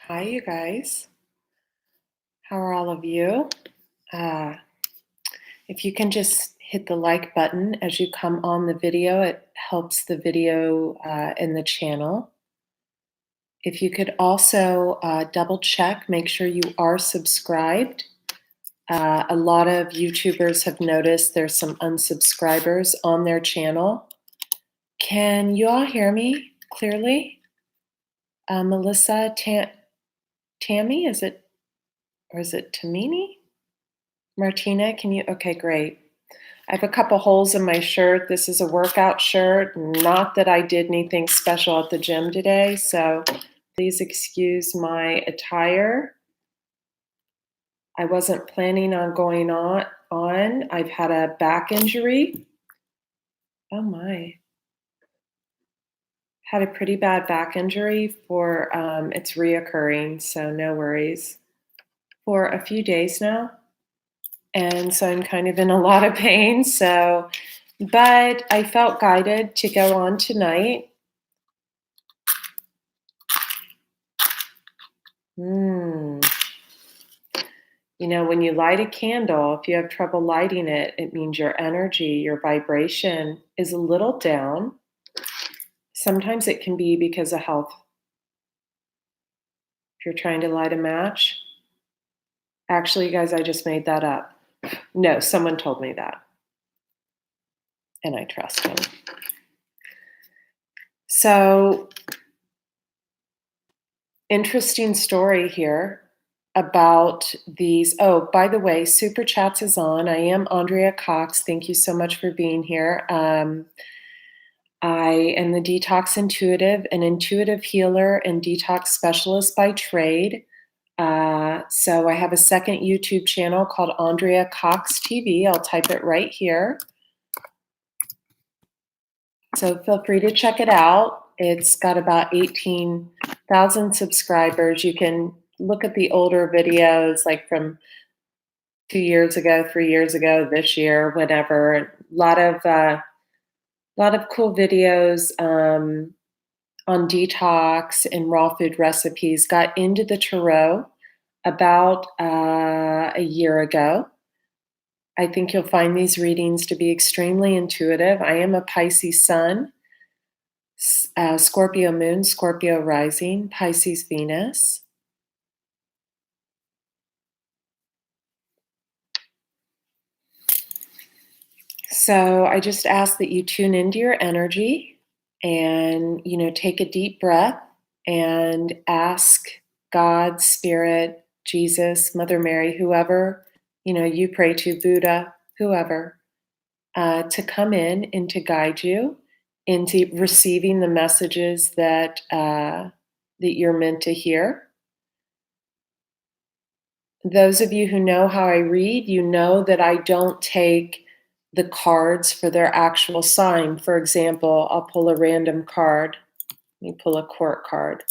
Hi, you guys. How are all of you? Uh, if you can just hit the like button as you come on the video, it helps the video in the channel. If you could also double check, make sure you are subscribed. A lot of YouTubers have noticed there's some unsubscribers on their channel. Can you all hear me clearly? Melissa, Tammy, is it, or is it Tamini? Martina, can you? Okay, great. I have a couple holes in my shirt. This is a workout shirt. Not that I did anything special at the gym today, so please excuse my attire. I wasn't planning on going on. I've had a back injury. Oh my. Had a pretty bad back injury for it's reoccurring, so no worries. For a few days now. And so I'm kind of in a lot of pain. But I felt guided to go on tonight. You know, when you light a candle, if you have trouble lighting it, it means your energy, your vibration is a little down. Sometimes it can be because of health. If you're trying to light a match, actually, you guys, I just made that up. No, someone told me that. And I trust him. So, interesting story here about these. Oh, by the way, Super Chats is on. I am Andrea Cox. Thank you so much for being here. I am the detox intuitive, an intuitive healer and detox specialist by trade. So I have a second YouTube channel called Andrea Cox TV. I'll type it right here. So feel free to check it out. It's got about 18,000 subscribers. You can look at the older videos, like from 2 years ago, 3 years ago, this year, whatever. A lot of cool videos on detox and raw food recipes. Got into the tarot about a year ago. I think you'll find these readings to be extremely intuitive. I am a Pisces sun, Scorpio moon, Scorpio rising, Pisces Venus. So I just ask that you tune into your energy and, take a deep breath and ask God, Spirit, Jesus, Mother Mary, whoever, you pray to, Buddha, whoever, to come in and to guide you into receiving the messages that you're meant to hear. Those of you who know how I read, you know that I don't take the cards for their actual sign. For example, I'll pull a random card. Let me pull a court card.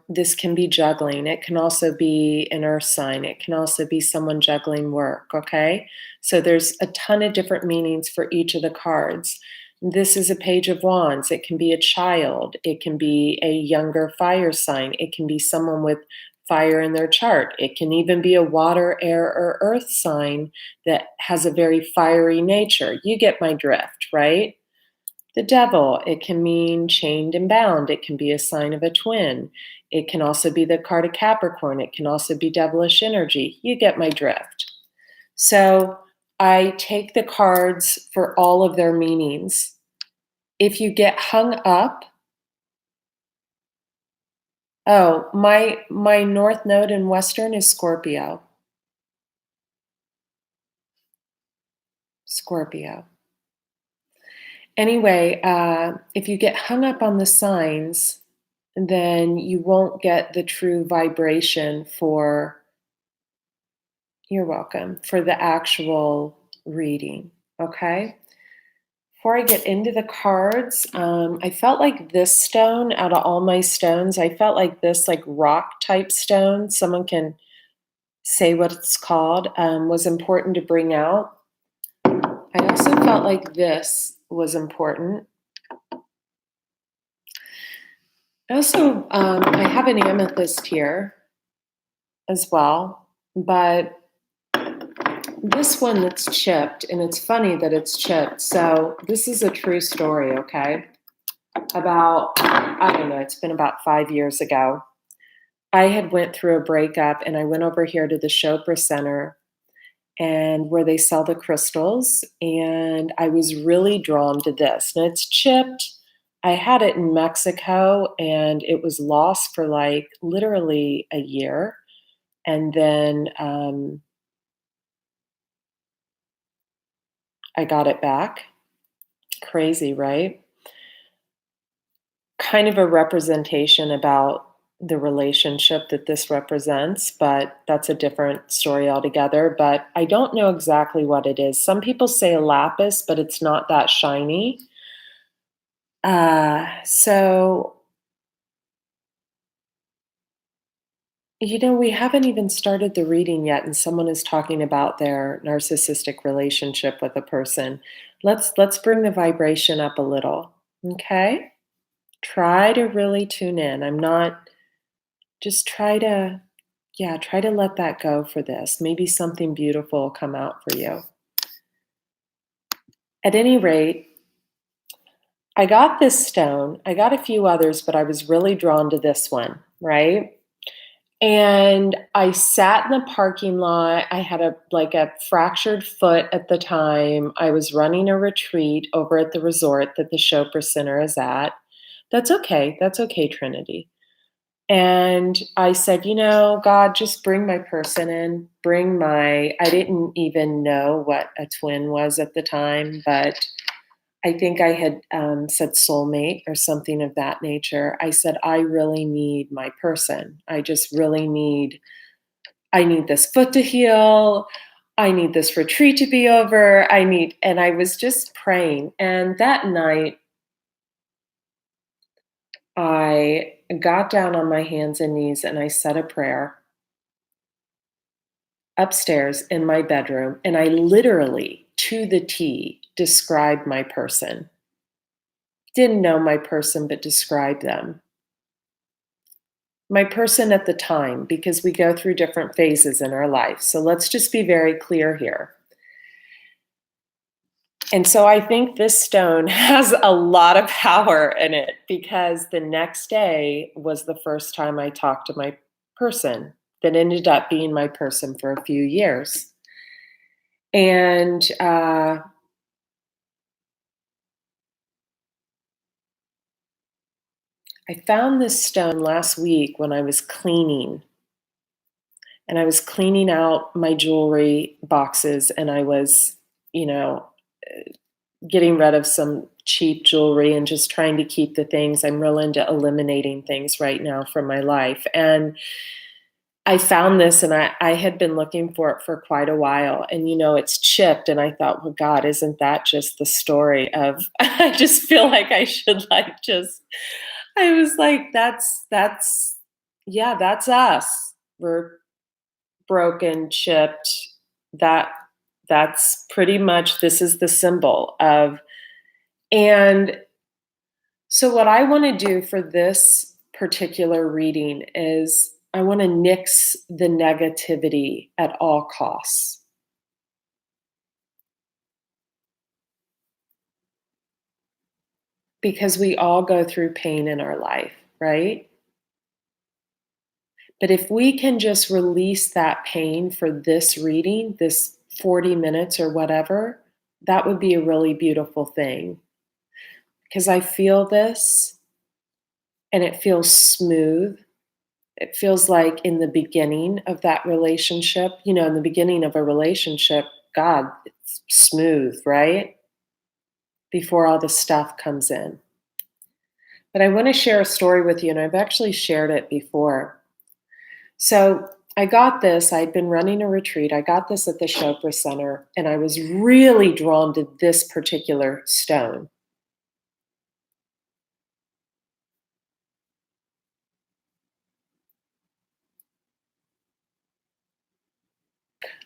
This can be juggling. It can also be an earth sign. It can also be someone juggling work, okay? So there's a ton of different meanings for each of the cards. This is a page of wands. It can be a child. It can be a younger fire sign. It can be someone with fire in their chart. It can even be a water, air, or earth sign that has a very fiery nature. You get my drift, right? The devil, it can mean chained and bound. It can be a sign of a twin. It can also be the card of Capricorn. It can also be devilish energy. You get my drift. So I take the cards for all of their meanings. If you get hung up, my north node in Western is Scorpio. Scorpio. Anyway, if you get hung up on the signs, then you won't get the true vibration for, you're welcome, for the actual reading, okay? Before I get into the cards, I felt like this stone, out of all my stones, I felt like this like rock type stone, someone can say what it's called, was important to bring out. I also felt like this was important. Also, I have an amethyst here as well, but this one that's chipped, and it's funny that it's chipped. So this is a true story, okay? About, I don't know, it's been about 5 years ago. I had went through a breakup, and I went over here to the Chopra Center and where they sell the crystals, and I was really drawn to this. And it's chipped. I had it in Mexico, and it was lost for like literally a year. And then I got it back. Crazy, right? Kind of a representation about the relationship that this represents, but that's a different story altogether. But I don't know exactly what it is. Some people say a lapis, but it's not that shiny. So, we haven't even started the reading yet, and someone is talking about their narcissistic relationship with a person. Let's bring the vibration up a little, okay? Try to really tune in. I'm not just try to yeah, try to let that go for this. Maybe something beautiful will come out for you. At any rate, I got this stone. I got a few others, but I was really drawn to this one, right? And I sat in the parking lot. I had a fractured foot at the time. I was running a retreat over at the resort that the Chopra Center is at. That's okay. That's okay, Trinity. And I said, God, just bring my person in. I didn't even know what a twin was at the time, but I think I had said soulmate or something of that nature. I said, I really need my person. I need this foot to heal. I need this retreat to be over. And I was just praying. And that night, I got down on my hands and knees and I said a prayer upstairs in my bedroom. And I literally, to the T, described my person. Didn't know my person, but described them. My person at the time, because we go through different phases in our life. So let's just be very clear here. And so I think this stone has a lot of power in it because the next day was the first time I talked to my person that ended up being my person for a few years. And I found this stone last week when I was cleaning. And I was cleaning out my jewelry boxes and I was, you know, getting rid of some cheap jewelry and just trying to keep the things. I'm real into eliminating things right now from my life. And I found this and I had been looking for it for quite a while. And, it's chipped. And I thought, well, God, isn't that just the story of, I just feel like I should I was like, yeah, that's us. We're broken, chipped. That that's pretty much this is the symbol of and so what I want to do for this particular reading is I want to nix the negativity at all costs because we all go through pain in our life, right? But if we can just release that pain for this reading, this 40 minutes or whatever, that would be a really beautiful thing. Because I feel this and it feels smooth. It feels like in the beginning of that relationship, in the beginning of a relationship, God, it's smooth, right? Before all the stuff comes in. But I want to share a story with you, and I've actually shared it before. So I got this. I'd been running a retreat. I got this at the Chopra Center, and I was really drawn to this particular stone.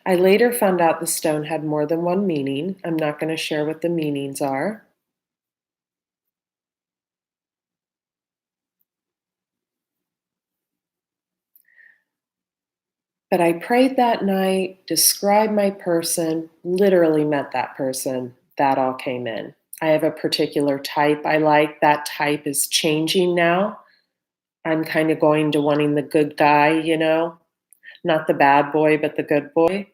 I later found out the stone had more than one meaning. I'm not going to share what the meanings are. But I prayed that night, described my person, literally met that person. That all came in. I have a particular type I like. That type is changing now. I'm kind of going to wanting the good guy, not the bad boy, but the good boy.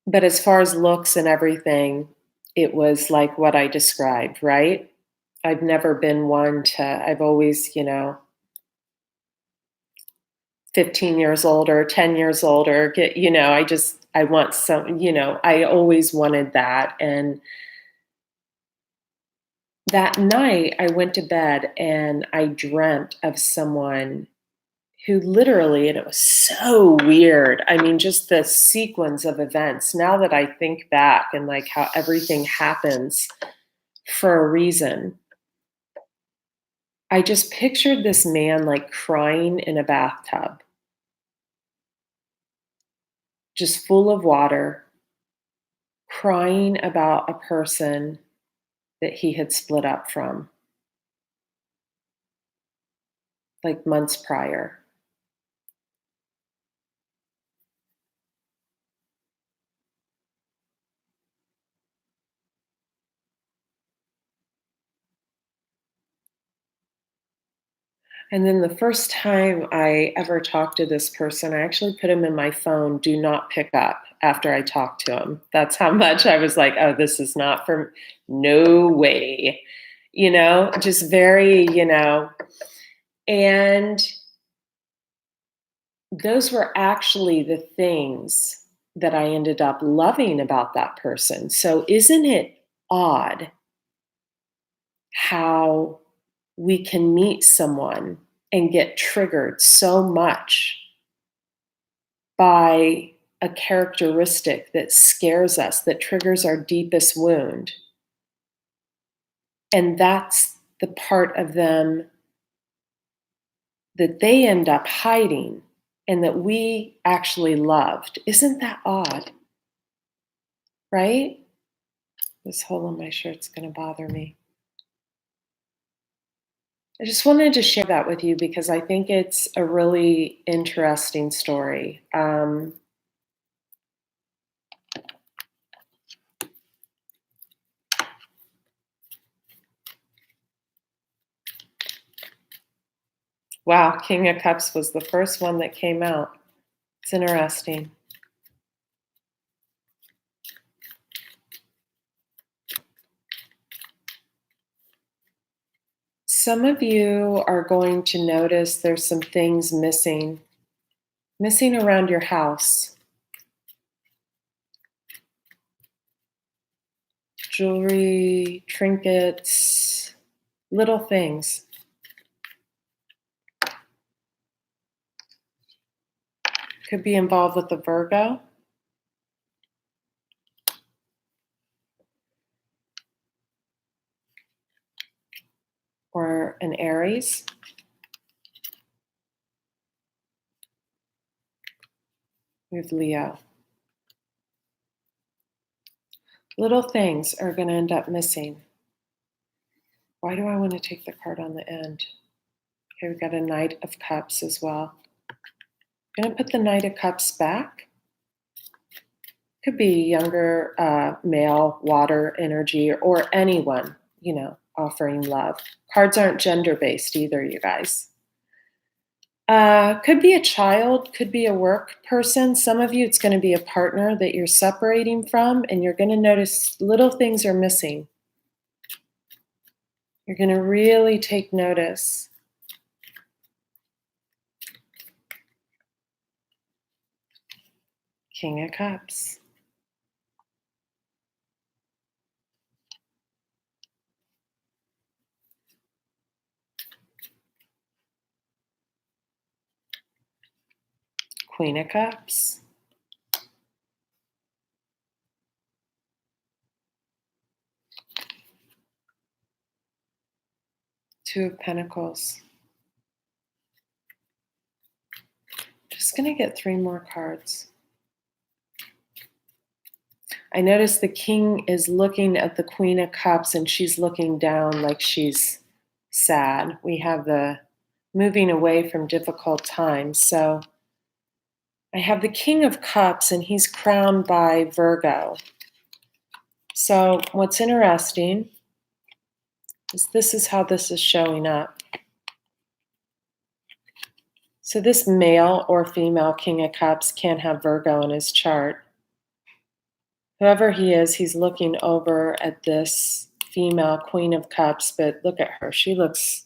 But as far as looks and everything, it was like what I described, right? I've never been one to, I've always, 15 years older, 10 years older, I want some, I always wanted that. And that night I went to bed and I dreamt of someone who literally, and it was so weird. I mean, just the sequence of events. Now that I think back and like how everything happens for a reason, I just pictured this man like crying in a bathtub, just full of water, crying about a person that he had split up from like months prior. And then the first time I ever talked to this person, I actually put him in my phone, do not pick up after I talked to him. That's how much I was like, oh, this is not for no way, just very, and those were actually the things that I ended up loving about that person. So isn't it odd how we can meet someone and get triggered so much by a characteristic that scares us, that triggers our deepest wound? And that's the part of them that they end up hiding and that we actually loved. Isn't that odd? Right? This hole in my shirt's going to bother me. I just wanted to share that with you because I think it's a really interesting story. Wow, King of Cups was the first one that came out. It's interesting. Some of you are going to notice there's some things missing around your house. Jewelry, trinkets, little things. Could be involved with a Virgo. Or an Aries. We have Leo. Little things are going to end up missing. Why do I want to take the card on the end? Okay, we've got a Knight of Cups as well. I'm going to put the Knight of Cups back. Could be younger male water energy or anyone, offering love. Cards aren't gender-based either, you guys. Could be a child, could be a work person. Some of you, it's going to be a partner that you're separating from, and you're going to notice little things are missing. You're going to really take notice. King of Cups. Queen of Cups. Two of Pentacles. Just going to get 3 more cards. I notice the King is looking at the Queen of Cups and she's looking down like she's sad. We have the moving away from difficult times. So I have the King of Cups, and he's crowned by Virgo. So what's interesting is this is how this is showing up. So this male or female King of Cups can't have Virgo in his chart. Whoever he is, he's looking over at this female Queen of Cups, but look at her. She looks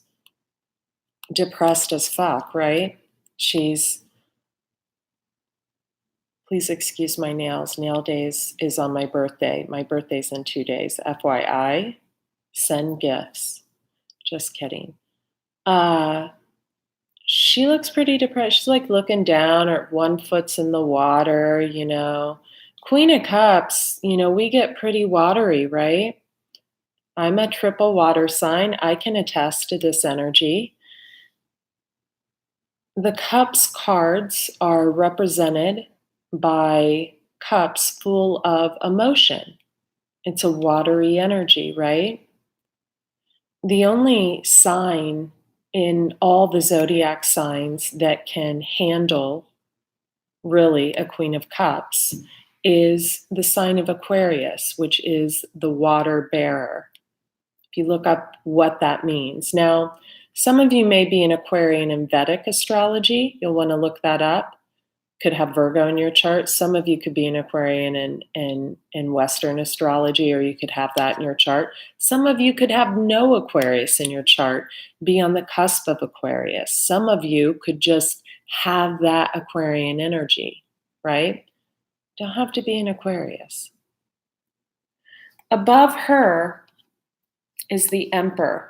depressed as fuck, right? She's, please excuse my nails. Nail days is on my birthday. My birthday's in 2 days. FYI, send gifts. Just kidding. She looks pretty depressed. She's like looking down, or one foot's in the water, you know. Queen of Cups, you know, we get pretty watery, right? I'm a triple water sign. I can attest to this energy. The Cups cards are represented by cups full of emotion. It's a watery energy, right? The only sign in all the zodiac signs that can handle really a Queen of Cups is the sign of Aquarius, which is the water bearer. If you look up what that means. Now, some of you may be an Aquarian in Vedic astrology. You'll want to look that up. Could have Virgo in your chart. Some of you could be an Aquarian in Western astrology, or you could have that in your chart. Some of you could have no Aquarius in your chart, be on the cusp of Aquarius. Some of you could just have that Aquarian energy, right? Don't have to be an Aquarius. Above her is the Emperor.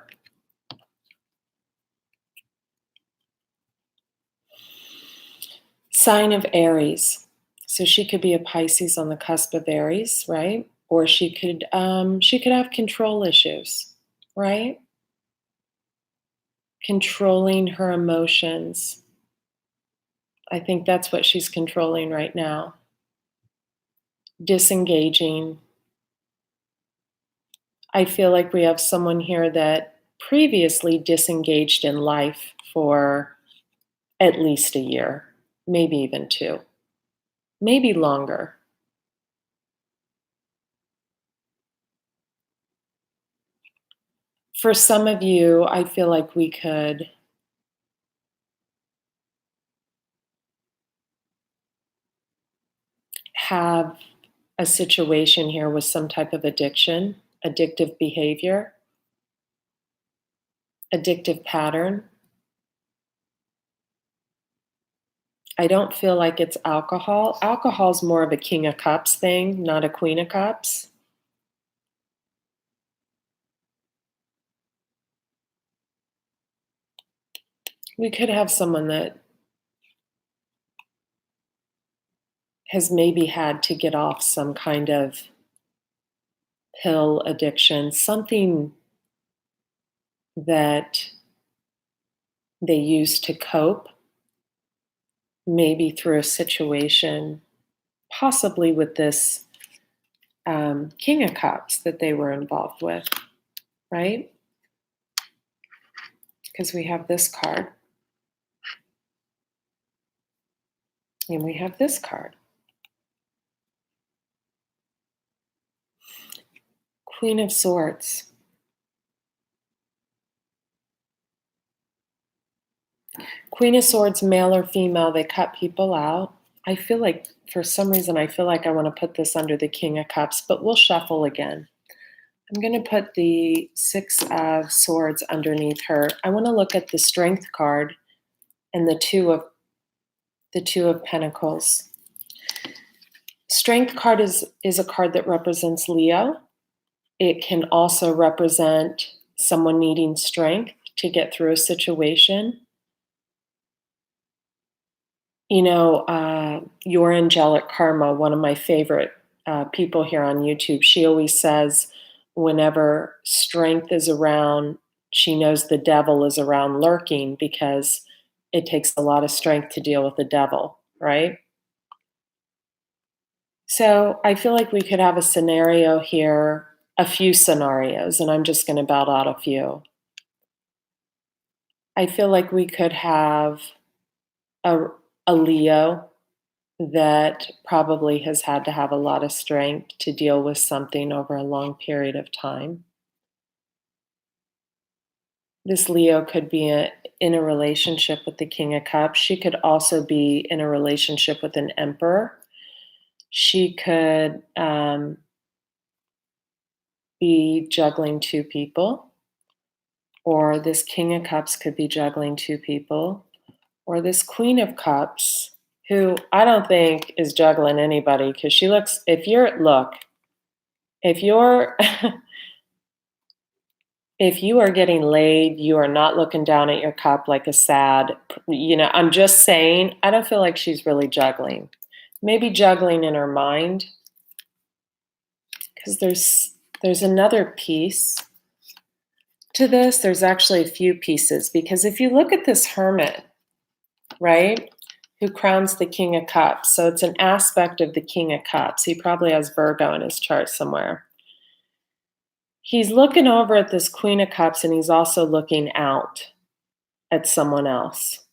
Sign of Aries. So she could be a Pisces on the cusp of Aries, right? Or she could have control issues, right? Controlling her emotions. I think that's what she's controlling right now. Disengaging. I feel like we have someone here that previously disengaged in life for at least a year, maybe even 2, maybe longer. For some of you, I feel like we could have a situation here with some type of addiction, addictive behavior, addictive pattern. I don't feel like it's alcohol. Alcohol's more of a King of Cups thing, not a Queen of Cups. We could have someone that has maybe had to get off some kind of pill addiction, something that they use to cope, maybe through a situation, possibly with this King of Cups that they were involved with, right? Because we have this card and we have this card. Queen of Swords. Queen of Swords, male or female, they cut people out. I feel like, for some reason, I feel like I want to put this under the King of Cups, but we'll shuffle again. I'm going to put the Six of Swords underneath her. I want to look at the Strength card and the Two of Pentacles. Strength card is a card that represents Leo. It can also represent someone needing strength to get through a situation. You know, Your Angelic Karma, one of my favorite people here on YouTube, she always says whenever strength is around, she knows the devil is around lurking, because it takes a lot of strength to deal with the devil, right? So I feel like we could have a scenario here, a few scenarios, and I'm just going to belt out a few. I feel like we could have a Leo that probably has had to have a lot of strength to deal with something over a long period of time. This Leo could be in a relationship with the King of Cups. She could also be in a relationship with an Emperor. She could be juggling two people, or this King of Cups could be juggling two people, or this Queen of Cups, who I don't think is juggling anybody because she looks, if you're if you are getting laid, you are not looking down at your cup like a sad, I'm just saying, I don't feel like she's really juggling. Maybe juggling in her mind, because there's another piece to this. There's actually a few pieces, because if you look at this Hermit, right, who crowns the King of Cups, so it's an aspect of the King of Cups. He probably has Virgo in his chart somewhere. He's looking over at this Queen of Cups, and he's also looking out at someone else.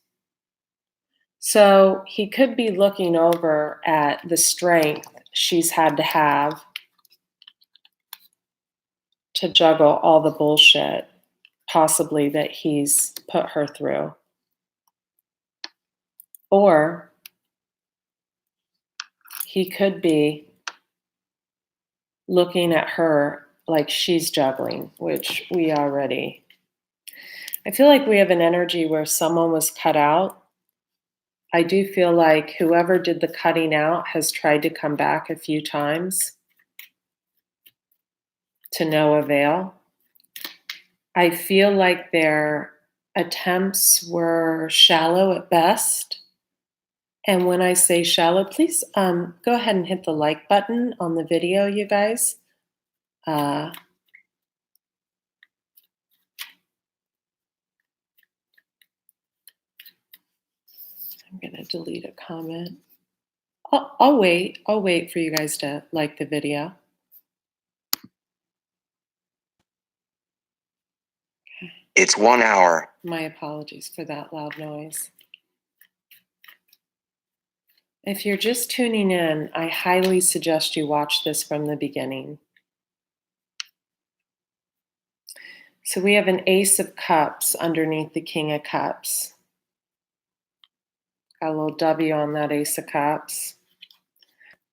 So he could be looking over at the strength she's had to have to juggle all the bullshit, possibly, that he's put her through. Or he could be looking at her like she's juggling, which I feel like we have an energy where someone was cut out. I do feel like whoever did the cutting out has tried to come back a few times to no avail. I feel like their attempts were shallow at best. And when I say shallow, please go ahead and hit the like button on the video, you guys. I'm going to delete a comment. I'll wait. I'll wait for you guys to like the video. It's 1 hour. My apologies for that loud noise. If you're just tuning in, I highly suggest you watch this from the beginning. So we have an Ace of Cups underneath the King of Cups. Got a little W on that Ace of Cups.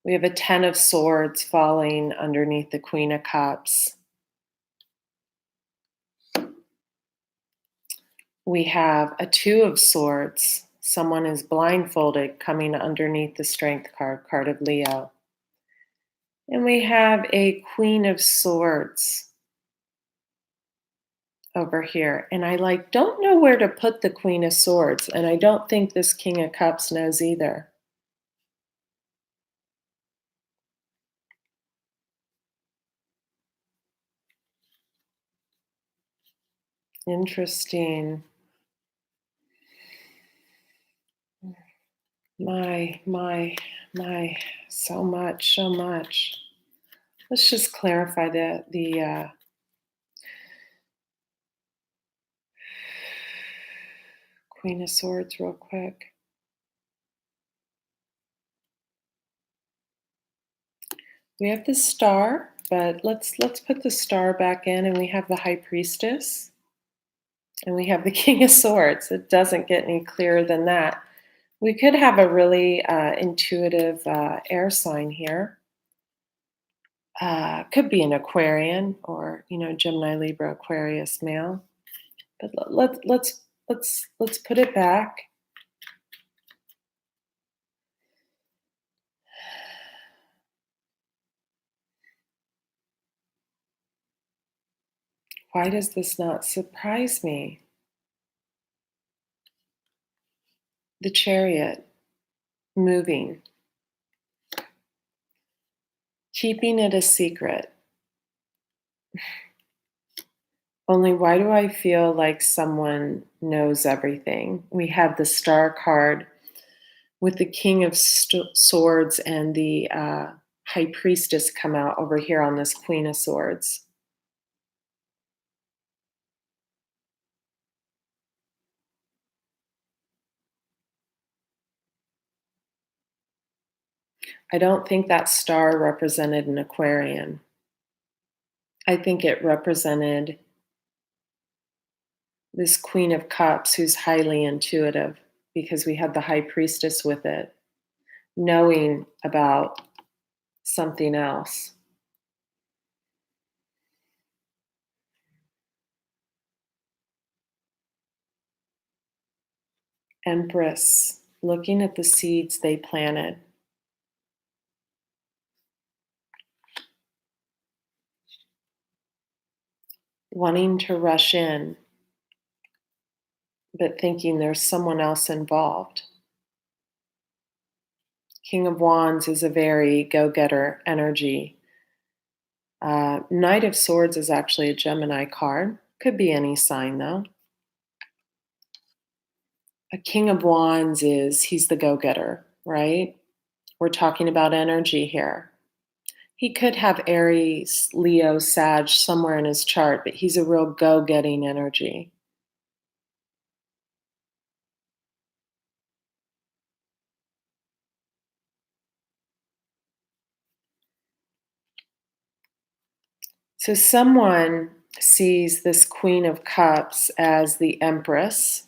We have a Ten of Swords falling underneath the Queen of Cups. We have a Two of Swords. Someone is blindfolded coming underneath the Strength card of Leo. And we have a Queen of Swords over here. And I don't know where to put the Queen of Swords. And I don't think this King of Cups knows either. Interesting. My, so much. Let's just clarify the Queen of Swords real quick. We have the Star, but let's put the Star back in, and we have the High Priestess, and we have the King of Swords. It doesn't get any clearer than that. We could have a really intuitive air sign here. Could be an Aquarian, or Gemini, Libra, Aquarius male. But let's put it back. Why does this not surprise me? The Chariot, moving, keeping it a secret. Only why do I feel like someone knows everything? We have the Star card with the King of Swords and the High Priestess come out over here on this Queen of Swords. I don't think that star represented an Aquarian. I think it represented this Queen of Cups who's highly intuitive because we had the High Priestess with it, knowing about something else. Empress, looking at the seeds they planted. Wanting to rush in, but thinking there's someone else involved. King of Wands is a very go-getter energy. Knight of Swords is actually a Gemini card. Could be any sign though. A King of Wands he's the go-getter, right? We're talking about energy here. He could have Aries, Leo, Sag somewhere in his chart, but he's a real go-getting energy. So someone sees this Queen of Cups as the Empress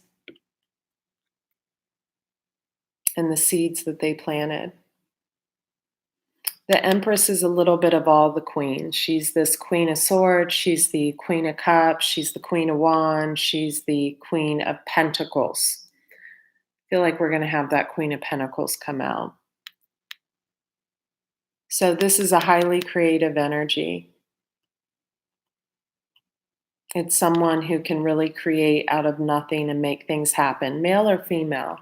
and the seeds that they planted. The Empress is a little bit of all the queens. She's this Queen of Swords, she's the Queen of Cups, she's the Queen of Wands, she's the Queen of Pentacles. I feel like we're going to have that Queen of Pentacles come out. So this is a highly creative energy. It's someone who can really create out of nothing and make things happen, male or female.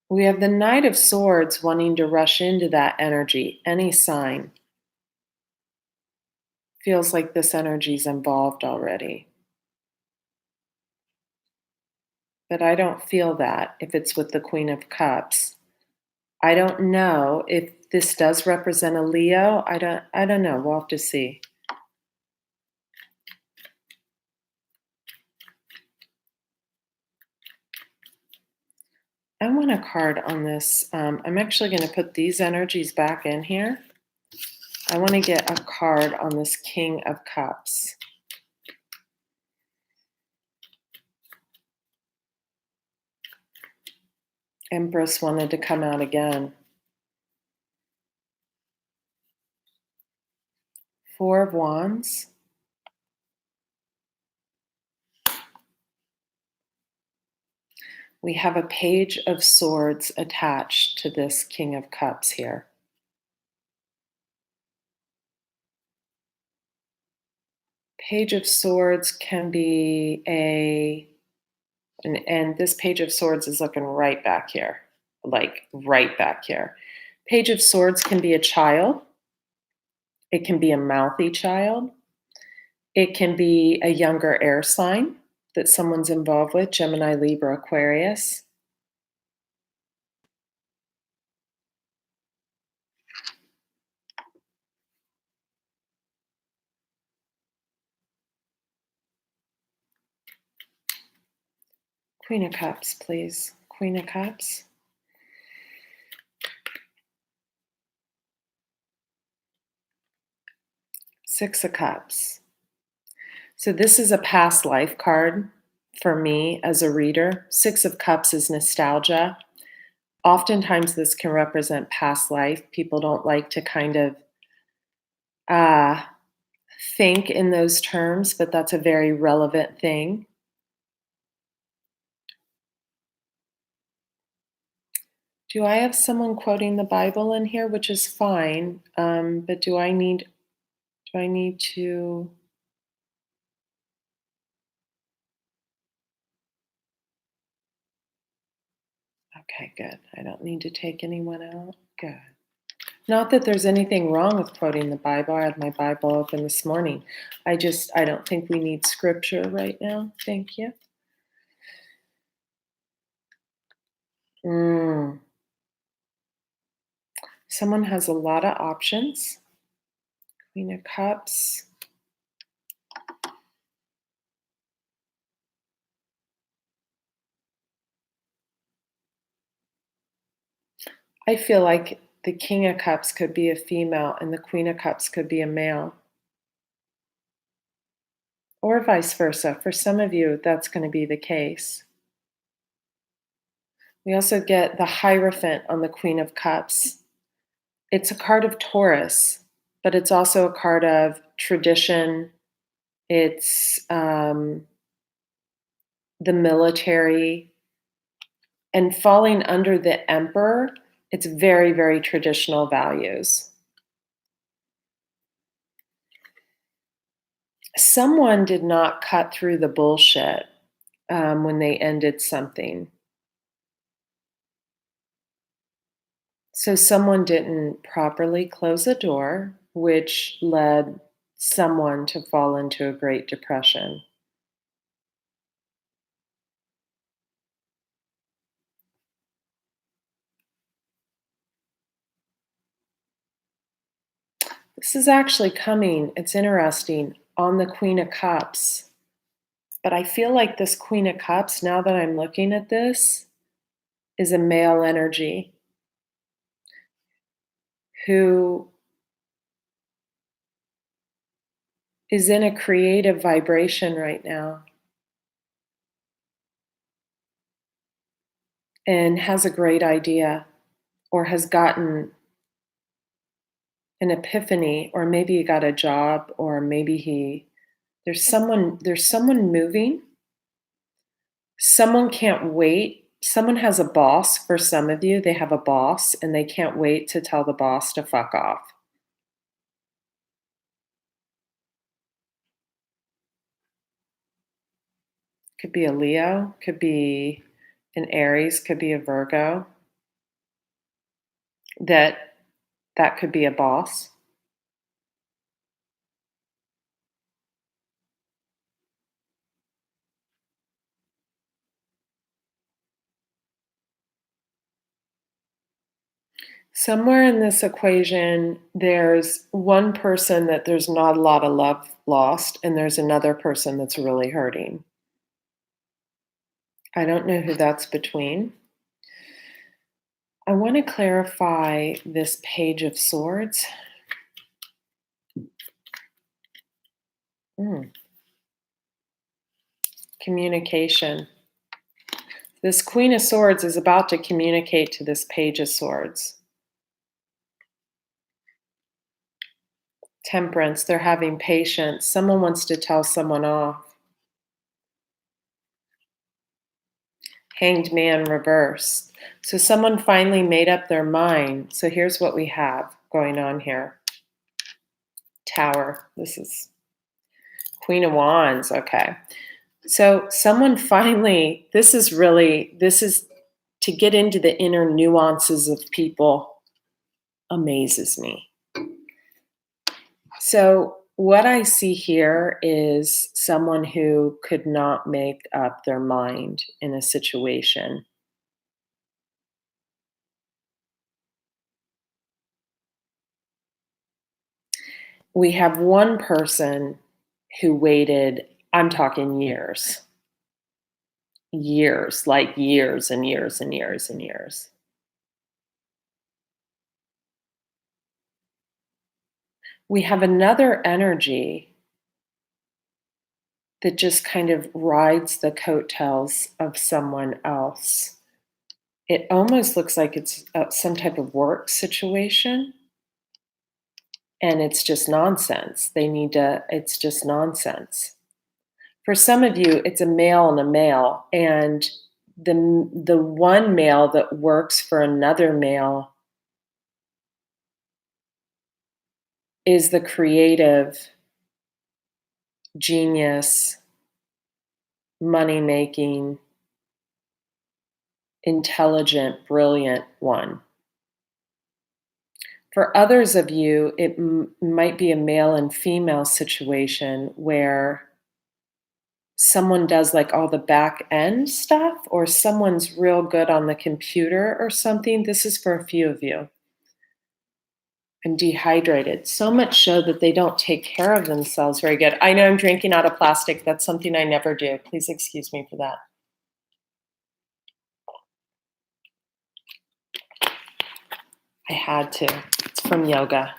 We have the Knight of Swords wanting to rush into that energy, any sign. Feels like this energy's involved already. But I don't feel that if it's with the Queen of Cups. I don't know if this does represent a Leo. I don't know. We'll have to see. I want a card on this. I'm actually going to put these energies back in here. I want to get a card on this King of Cups. Empress wanted to come out again. Four of Wands. We have a Page of Swords attached to this King of Cups here. Page of Swords can be and this Page of Swords is looking right back here, like right back here. Page of Swords can be a child. It can be a mouthy child. It can be a younger air sign that someone's involved with, Gemini, Libra, Aquarius. Queen of Cups, please. Queen of Cups. Six of Cups. So this is a past life card for me as a reader. Six of Cups is nostalgia. Oftentimes this can represent past life. People don't like to kind of think in those terms, but that's a very relevant thing. Do I have someone quoting the Bible in here, which is fine, but do I need to? Okay, good. I don't need to take anyone out. Good. Not that there's anything wrong with quoting the Bible. I had my Bible open this morning. I don't think we need scripture right now. Thank you. Someone has a lot of options. Queen of Cups. I feel like the King of Cups could be a female and the Queen of Cups could be a male. Or vice versa. For some of you, that's going to be the case. We also get the Hierophant on the Queen of Cups. It's a card of Taurus, but it's also a card of tradition. It's the military. And falling under the Emperor, it's very, very traditional values. Someone did not cut through the bullshit when they ended something. So someone didn't properly close a door, which led someone to fall into a Great Depression. This is actually coming, it's interesting, on the Queen of Cups. But I feel like this Queen of Cups, now that I'm looking at this, is a male energy who is in a creative vibration right now and has a great idea or has gotten an epiphany, or maybe he got a job, or maybe there's someone moving. Someone can't wait. Someone has a boss. For some of you, they have a boss and they can't wait to tell the boss to fuck off. Could be a Leo, could be an Aries, could be a Virgo. That could be a boss. Somewhere in this equation, there's one person that there's not a lot of love lost, and there's another person that's really hurting. I don't know who that's between. I want to clarify this Page of Swords. Communication. This Queen of Swords is about to communicate to this Page of Swords. Temperance, they're having patience. Someone wants to tell someone off. Hanged Man reversed. So someone finally made up their mind. So here's what we have going on here. Tower. This is Queen of Wands. Okay. So someone finally, this is to get into the inner nuances of people amazes me. So what I see here is someone who could not make up their mind in a situation. We have one person who waited, I'm talking years, like years and years and years and years. We have another energy that just kind of rides the coattails of someone else. It almost looks like it's some type of work situation. And it's just nonsense. It's just nonsense. For some of you, it's a male and a male. And the one male that works for another male is the creative, genius, money-making, intelligent, brilliant one. For others of you, it might be a male and female situation where someone does like all the back end stuff, or someone's real good on the computer or something. This is for a few of you. I'm dehydrated, so much so that they don't take care of themselves very good. I know I'm drinking out of plastic. That's something I never do. Please excuse me for that. I had to. It's from yoga.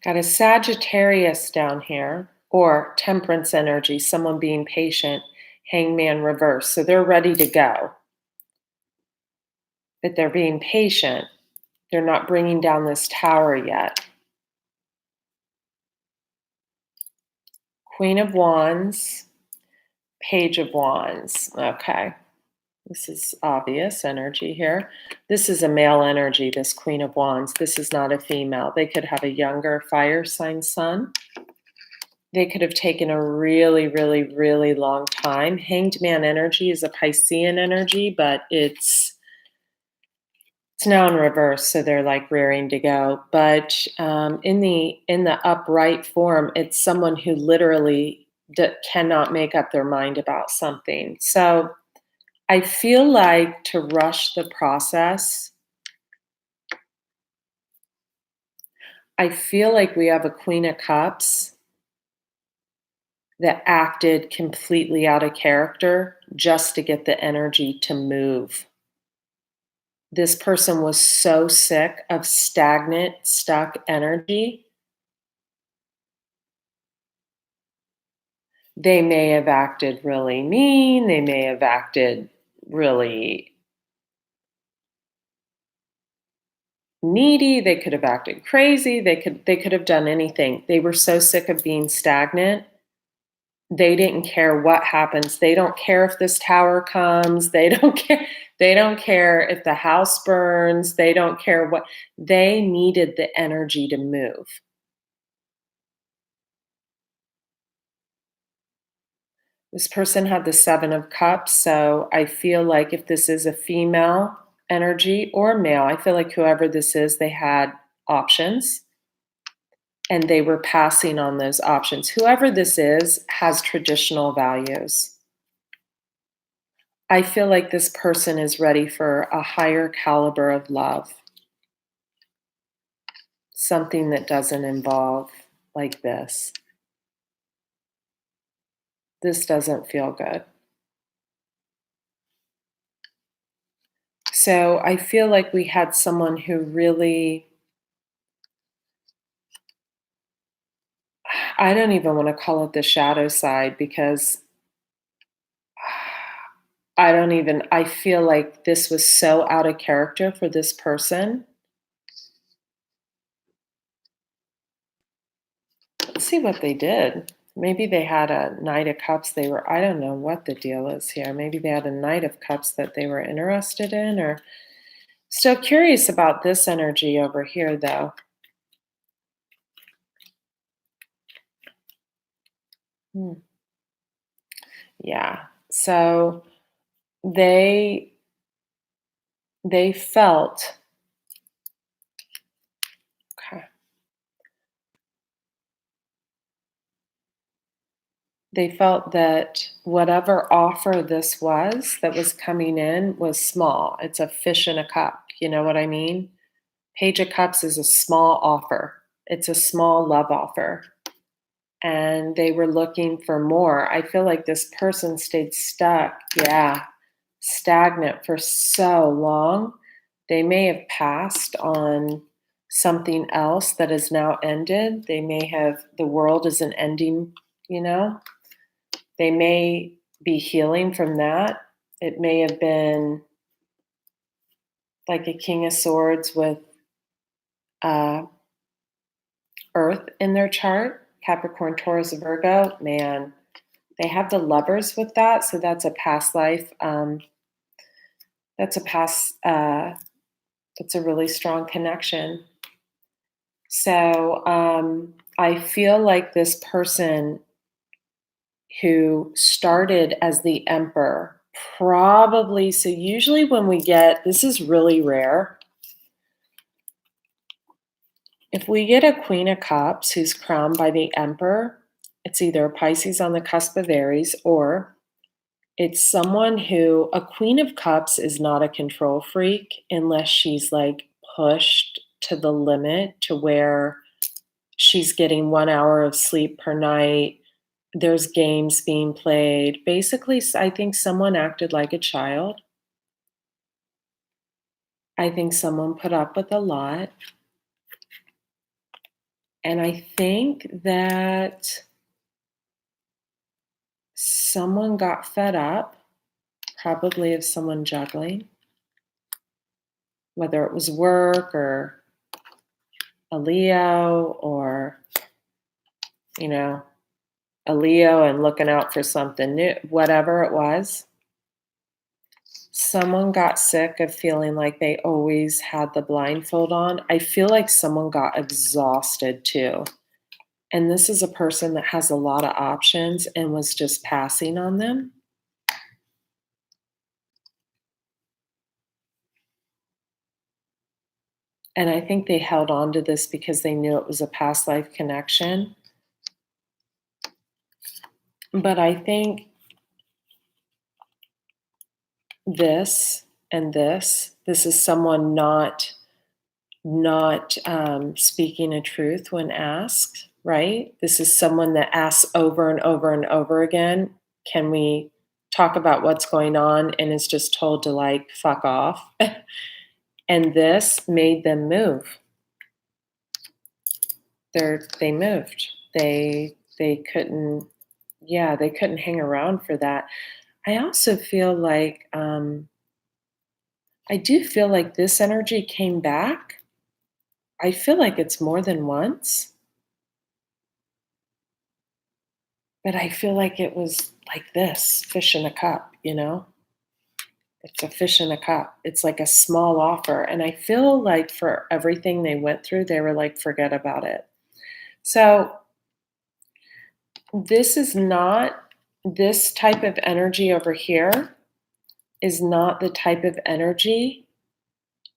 Got a Sagittarius down here, or Temperance energy, someone being patient, Hangman reverse. So they're ready to go, but they're being patient. They're not bringing down this tower yet. Queen of Wands, Page of Wands. Okay. This is obvious energy here. This is a male energy, this Queen of Wands. This is not a female. They could have a younger fire sign sun. They could have taken a really, really, really long time. Hanged Man energy is a Piscean energy, but it's now in reverse, so they're like rearing to go. But in the upright form, it's someone who literally cannot make up their mind about something. So I feel like to rush the process, I feel like we have a Queen of Cups that acted completely out of character just to get the energy to move. This person was so sick of stagnant, stuck energy. They may have acted really mean. They may have acted really needy. They could have acted crazy. They could have done anything. They were so sick of being stagnant. They didn't care what happens. They don't care if this tower comes. They don't care. They don't care if the house burns. They don't care what. They needed the energy to move. This person had the Seven of Cups, so I feel like if this is a female energy or male, I feel like whoever this is, they had options and they were passing on those options. Whoever this is has traditional values. I feel like this person is ready for a higher caliber of love, something that doesn't involve like this. This doesn't feel good. So I feel like we had someone who really, I don't even want to call it the shadow side because I feel like this was so out of character for this person. Let's see what they did. Maybe they had a Knight of Cups. I don't know what the deal is here. Maybe they had a Knight of Cups that they were interested in, or still curious about this energy over here, though. Yeah. So they felt, okay. They felt that whatever offer this was that was coming in was small. It's a fish in a cup. You know what I mean? Page of Cups is a small offer. It's a small love offer. And they were looking for more. I feel like this person stayed stuck, stagnant for so long. They may have passed on something else that has now ended. The world is an ending, you know? They may be healing from that. It may have been like a King of Swords with Earth in their chart, Capricorn, Taurus, Virgo. Man, they have the Lovers with that, so that's a past life. That's a past. That's a really strong connection. So I feel like this person who started as the Emperor probably. So usually when we get, this is really rare. If we get a Queen of Cups who's crowned by the Emperor, it's either a Pisces on the cusp of Aries, or it's someone who, a Queen of Cups is not a control freak unless she's like pushed to the limit to where she's getting 1 hour of sleep per night. There's games being played. Basically, I think someone acted like a child. I think someone put up with a lot. And I think that someone got fed up, probably of someone juggling, whether it was work or a Leo or, you know, a Leo and looking out for something new, whatever it was. Someone got sick of feeling like they always had the blindfold on. I feel like someone got exhausted too. And this is a person that has a lot of options and was just passing on them. And I think they held on to this because they knew it was a past life connection. But I think this and this is someone not speaking a truth when asked, right? This is someone that asks over and over and over again, can we talk about what's going on, and is just told to like fuck off. And this made them move. They moved. They couldn't, yeah, they couldn't hang around for that. I also feel like I do feel like this energy came back. I feel like it's more than once, but I feel like it was like this fish in a cup, you know? It's a fish in a cup. It's like a small offer. And I feel like for everything they went through, they were like, forget about it. So this is not, this type of energy over here is not the type of energy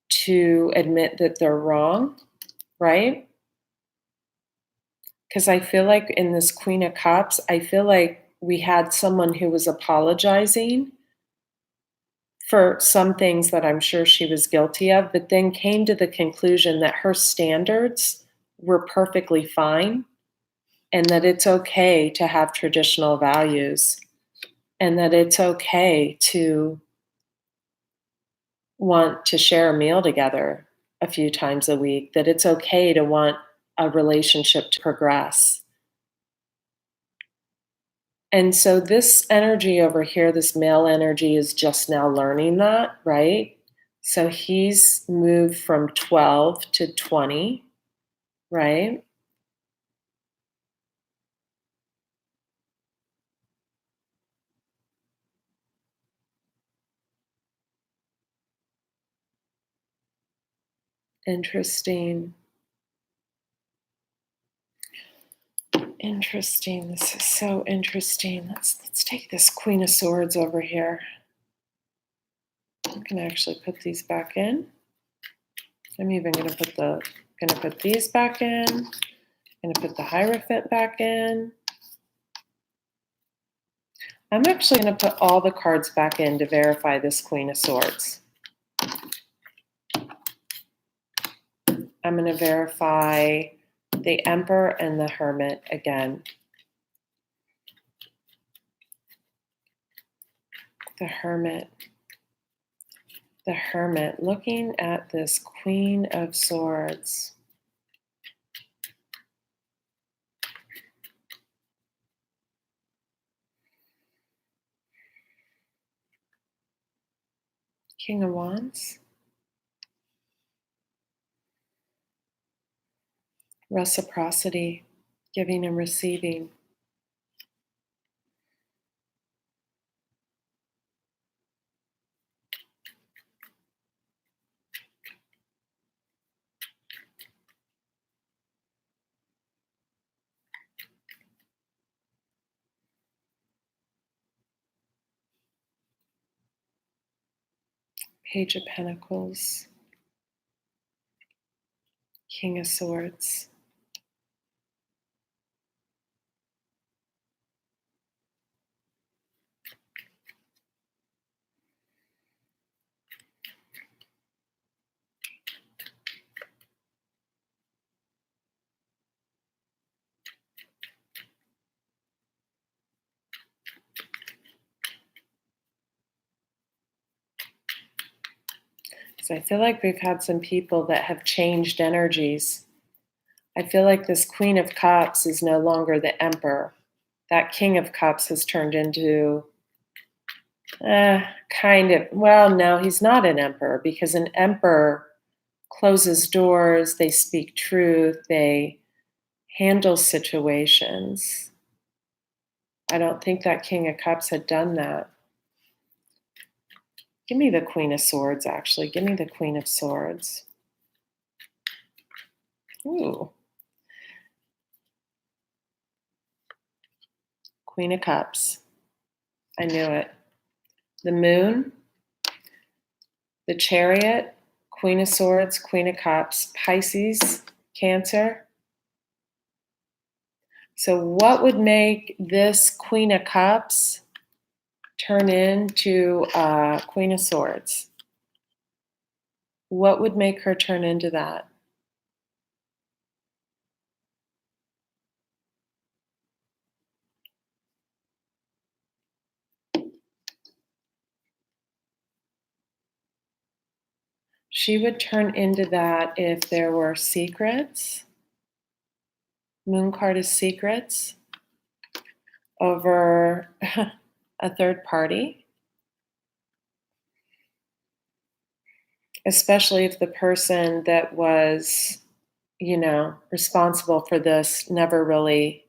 to admit that they're wrong, right? Because I feel like in this Queen of Cups, I feel like we had someone who was apologizing for some things that I'm sure she was guilty of, but then came to the conclusion that her standards were perfectly fine and that it's okay to have traditional values and that it's okay to want to share a meal together a few times a week, that it's okay to want a relationship to progress. And so this energy over here, this male energy, is just now learning that, right? So he's moved from 12 to 20, right? Interesting. Interesting. This is so interesting. Let's take this Queen of Swords over here. I'm gonna actually put these back in. I'm even gonna put these back in. I'm gonna put the Hierophant back in. I'm actually gonna put all the cards back in to verify this Queen of Swords. I'm gonna verify the Emperor and the Hermit again. The Hermit. The Hermit, looking at this Queen of Swords. King of Wands. Reciprocity, giving and receiving. Page of Pentacles. King of Swords. Because I feel like we've had some people that have changed energies. I feel like this Queen of Cups is no longer the Emperor. That King of Cups has turned into kind of, well, no, he's not an emperor, because an emperor closes doors, they speak truth, they handle situations. I don't think that King of Cups had done that. Give me the Queen of Swords, actually. Give me the Queen of Swords. Ooh. Queen of Cups. I knew it. The Moon, the Chariot, Queen of Swords, Queen of Cups, Pisces, Cancer. So what would make this Queen of Cups turn into Queen of Swords? What would make her turn into that? She would turn into that if there were secrets. Moon card is secrets over a third party, especially if the person that was, responsible for this never really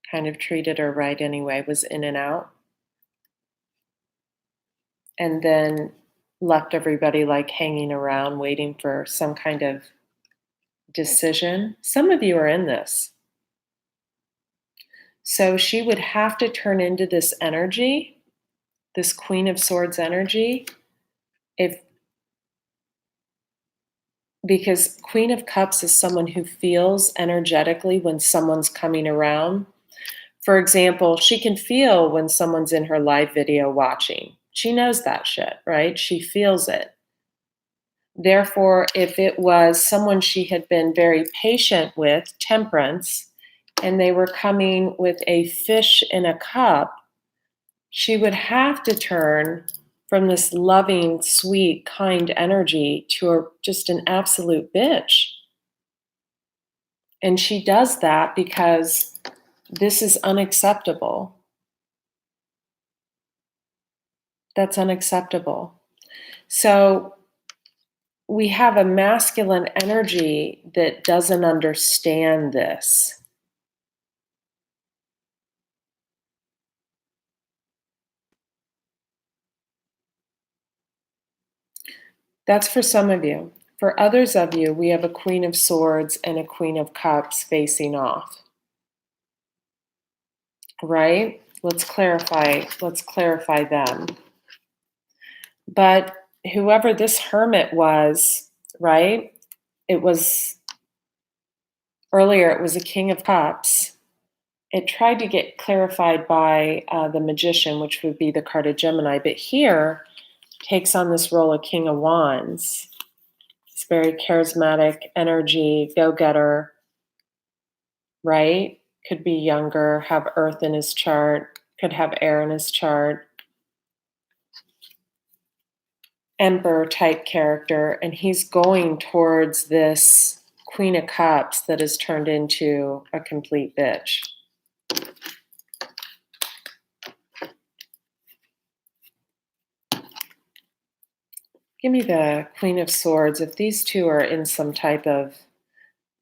kind of treated her right anyway, was in and out, and then left everybody like hanging around waiting for some kind of decision. Some of you are in this. So she would have to turn into this energy, this Queen of Swords energy, because Queen of Cups is someone who feels energetically when someone's coming around. For example, she can feel when someone's in her live video watching. She knows that shit, right? She feels it. Therefore, if it was someone she had been very patient with, Temperance, and they were coming with a fish in a cup, she would have to turn from this loving, sweet, kind energy to just an absolute bitch. And she does that because this is unacceptable. That's unacceptable. So we have a masculine energy that doesn't understand this. That's for some of you. For others of you, we have a Queen of Swords and a Queen of Cups facing off. Right? Let's clarify them. But whoever this hermit was, right? It was earlier, it was a King of Cups. It tried to get clarified by the Magician, which would be the card of Gemini, but here takes on this role of King of Wands. It's very charismatic, energy, go-getter, right? Could be younger, have earth in his chart, could have air in his chart. Emperor type character, and he's going towards this Queen of Cups that has turned into a complete bitch. Give me the Queen of Swords. If these two are in some type of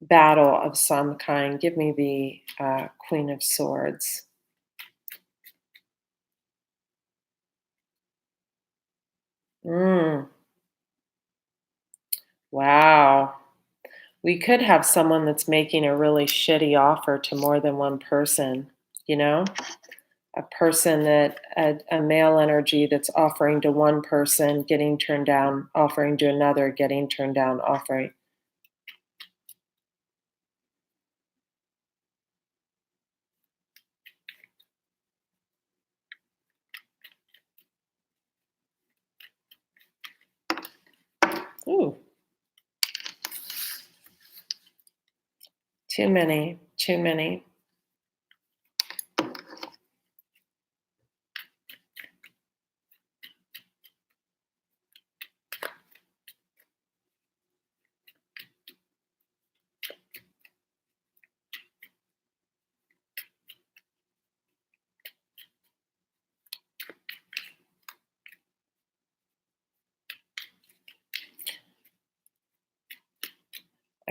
battle of some kind, give me the Queen of Swords. Wow. We could have someone that's making a really shitty offer to more than one person, a person that a male energy that's offering to one person, getting turned down, offering to another, getting turned down, offering. Ooh. Too many.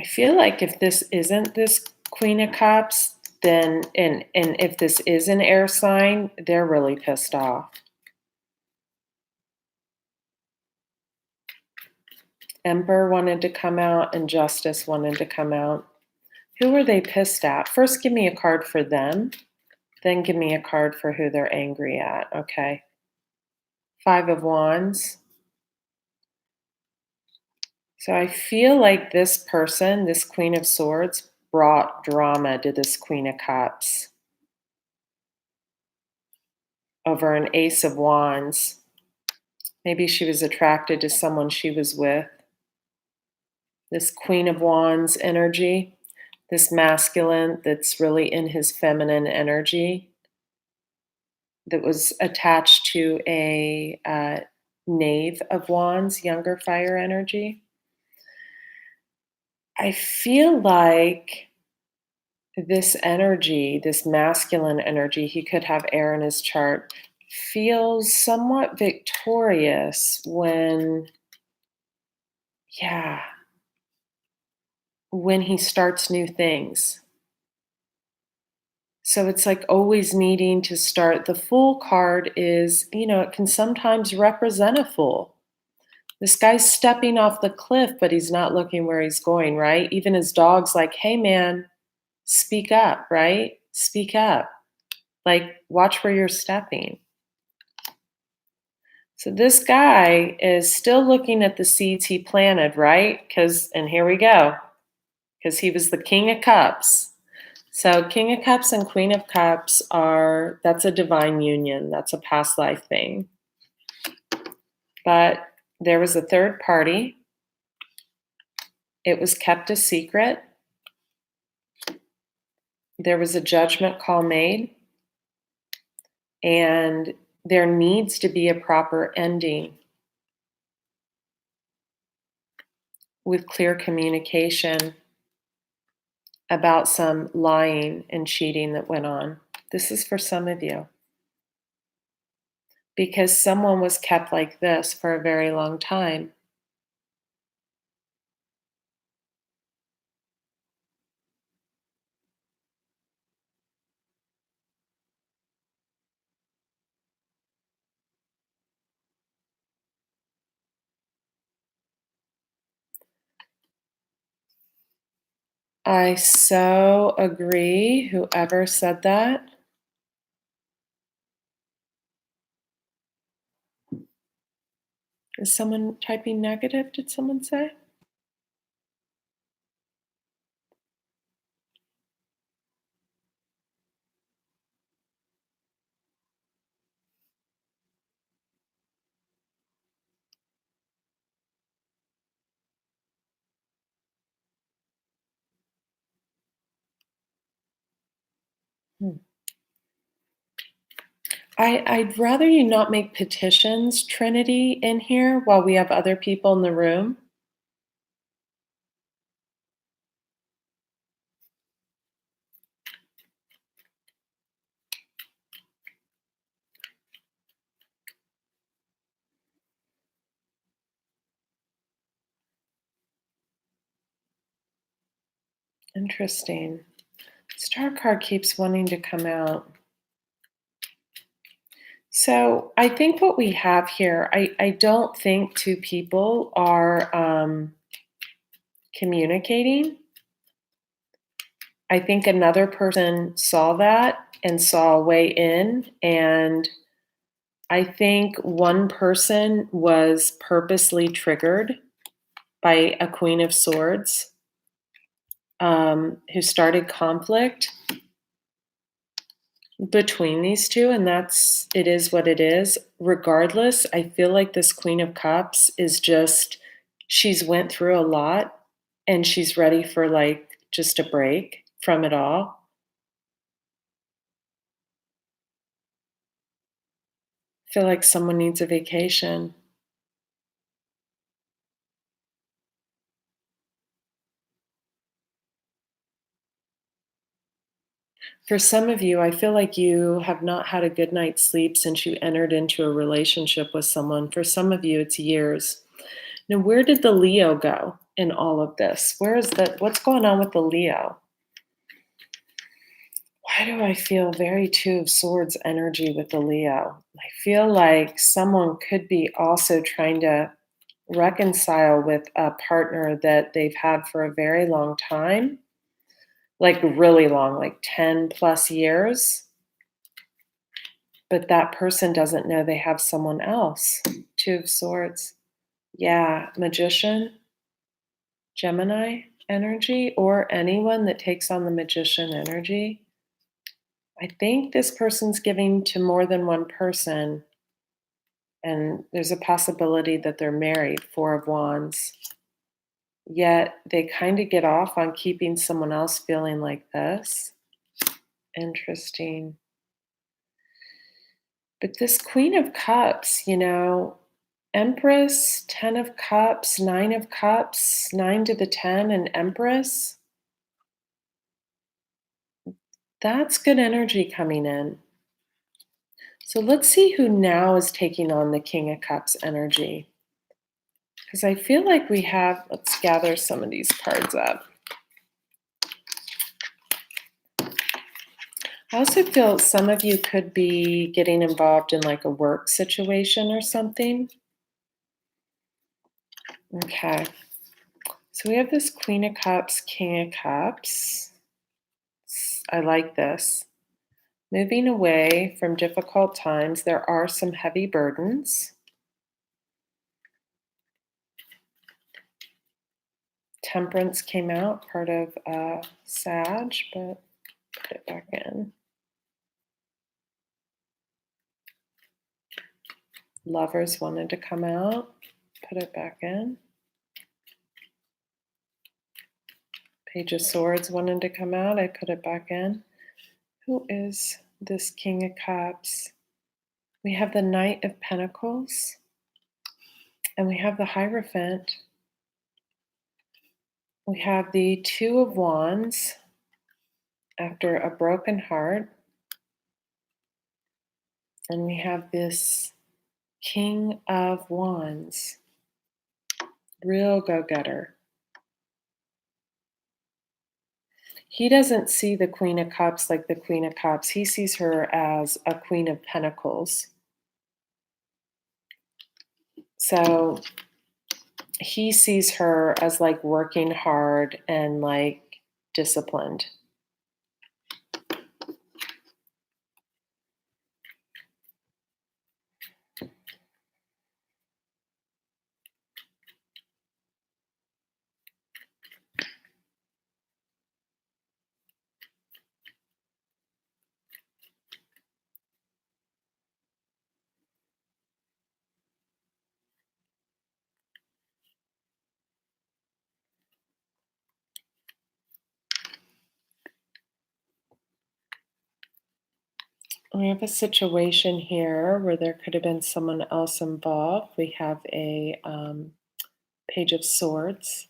feel like if this isn't this Queen of Cups, then and if this is an air sign, they're really pissed off. Emperor wanted to come out and Justice wanted to come out. Who were they pissed at? First, give me a card for them, then give me a card for who they're angry at, okay? Five of Wands. So I feel like this person, this Queen of Swords, brought drama to this Queen of Cups over an Ace of Wands. Maybe she was attracted to someone she was with. This Queen of Wands energy, this masculine that's really in his feminine energy, that was attached to a Knave of Wands, younger fire energy. I feel like this energy, this masculine energy, he could have air in his chart, feels somewhat victorious when, yeah, when he starts new things. So it's like always needing to start. The Fool card is, it can sometimes represent a fool. This guy's stepping off the cliff, but he's not looking where he's going, right? Even his dog's like, hey, man, speak up, right? Speak up. Like, watch where you're stepping. So this guy is still looking at the seeds he planted, right? And here we go, because he was the King of Cups. So King of Cups and Queen of Cups that's a divine union. That's a past life thing. But there was a third party. It was kept a secret. There was a judgment call made. And there needs to be a proper ending with clear communication about some lying and cheating that went on. This is for some of you. Because someone was kept like this for a very long time. I so agree, whoever said that. Is someone typing negative, did someone say? I'd rather you not make petitions, Trinity, in here while we have other people in the room. Interesting. Star card keeps wanting to come out. So I think what we have here, I don't think two people are communicating. I think another person saw that and saw a way in, and I think one person was purposely triggered by a Queen of Swords who started conflict between these two, and it is what it is. Regardless, I feel like this Queen of Cups is she's went through a lot and she's ready for just a break from it all. I feel like someone needs a vacation. For some of you, I feel like you have not had a good night's sleep since you entered into a relationship with someone. For some of you, it's years. Now, where did the Leo go? in all of this? What's going on with the Leo? Why do I feel very Two of Swords energy with the Leo? I feel like someone could be also trying to reconcile with a partner that they've had for a very long time, like really long, like 10 plus years. But that person doesn't know they have someone else. Two of Swords. Yeah, Magician, Gemini energy, or anyone that takes on the Magician energy. I think this person's giving to more than one person, and there's a possibility that they're married, Four of Wands. Yet they kind of get off on keeping someone else feeling like this. Interesting. But this Queen of Cups, Empress, 10 of Cups, 9 of Cups, 9 to the 10, and Empress, that's good energy coming in. So let's see who now is taking on the King of Cups energy. Because I feel like let's gather some of these cards up. I also feel some of you could be getting involved in like a work situation or something. Okay. So we have this Queen of Cups, King of Cups. I like this. Moving away from difficult times, there are some heavy burdens. Temperance came out, part of Sag, but put it back in. Lovers wanted to come out, put it back in. Page of Swords wanted to come out, I put it back in. Who is this King of Cups? We have the Knight of Pentacles, and we have the Hierophant. We have the Two of Wands after a broken heart. And we have this King of Wands, real go-getter. He doesn't see the Queen of Cups like the Queen of Cups. He sees her as a Queen of Pentacles. So he sees her as like working hard and like disciplined. We have a situation here where there could have been someone else involved. We have a Page of Swords.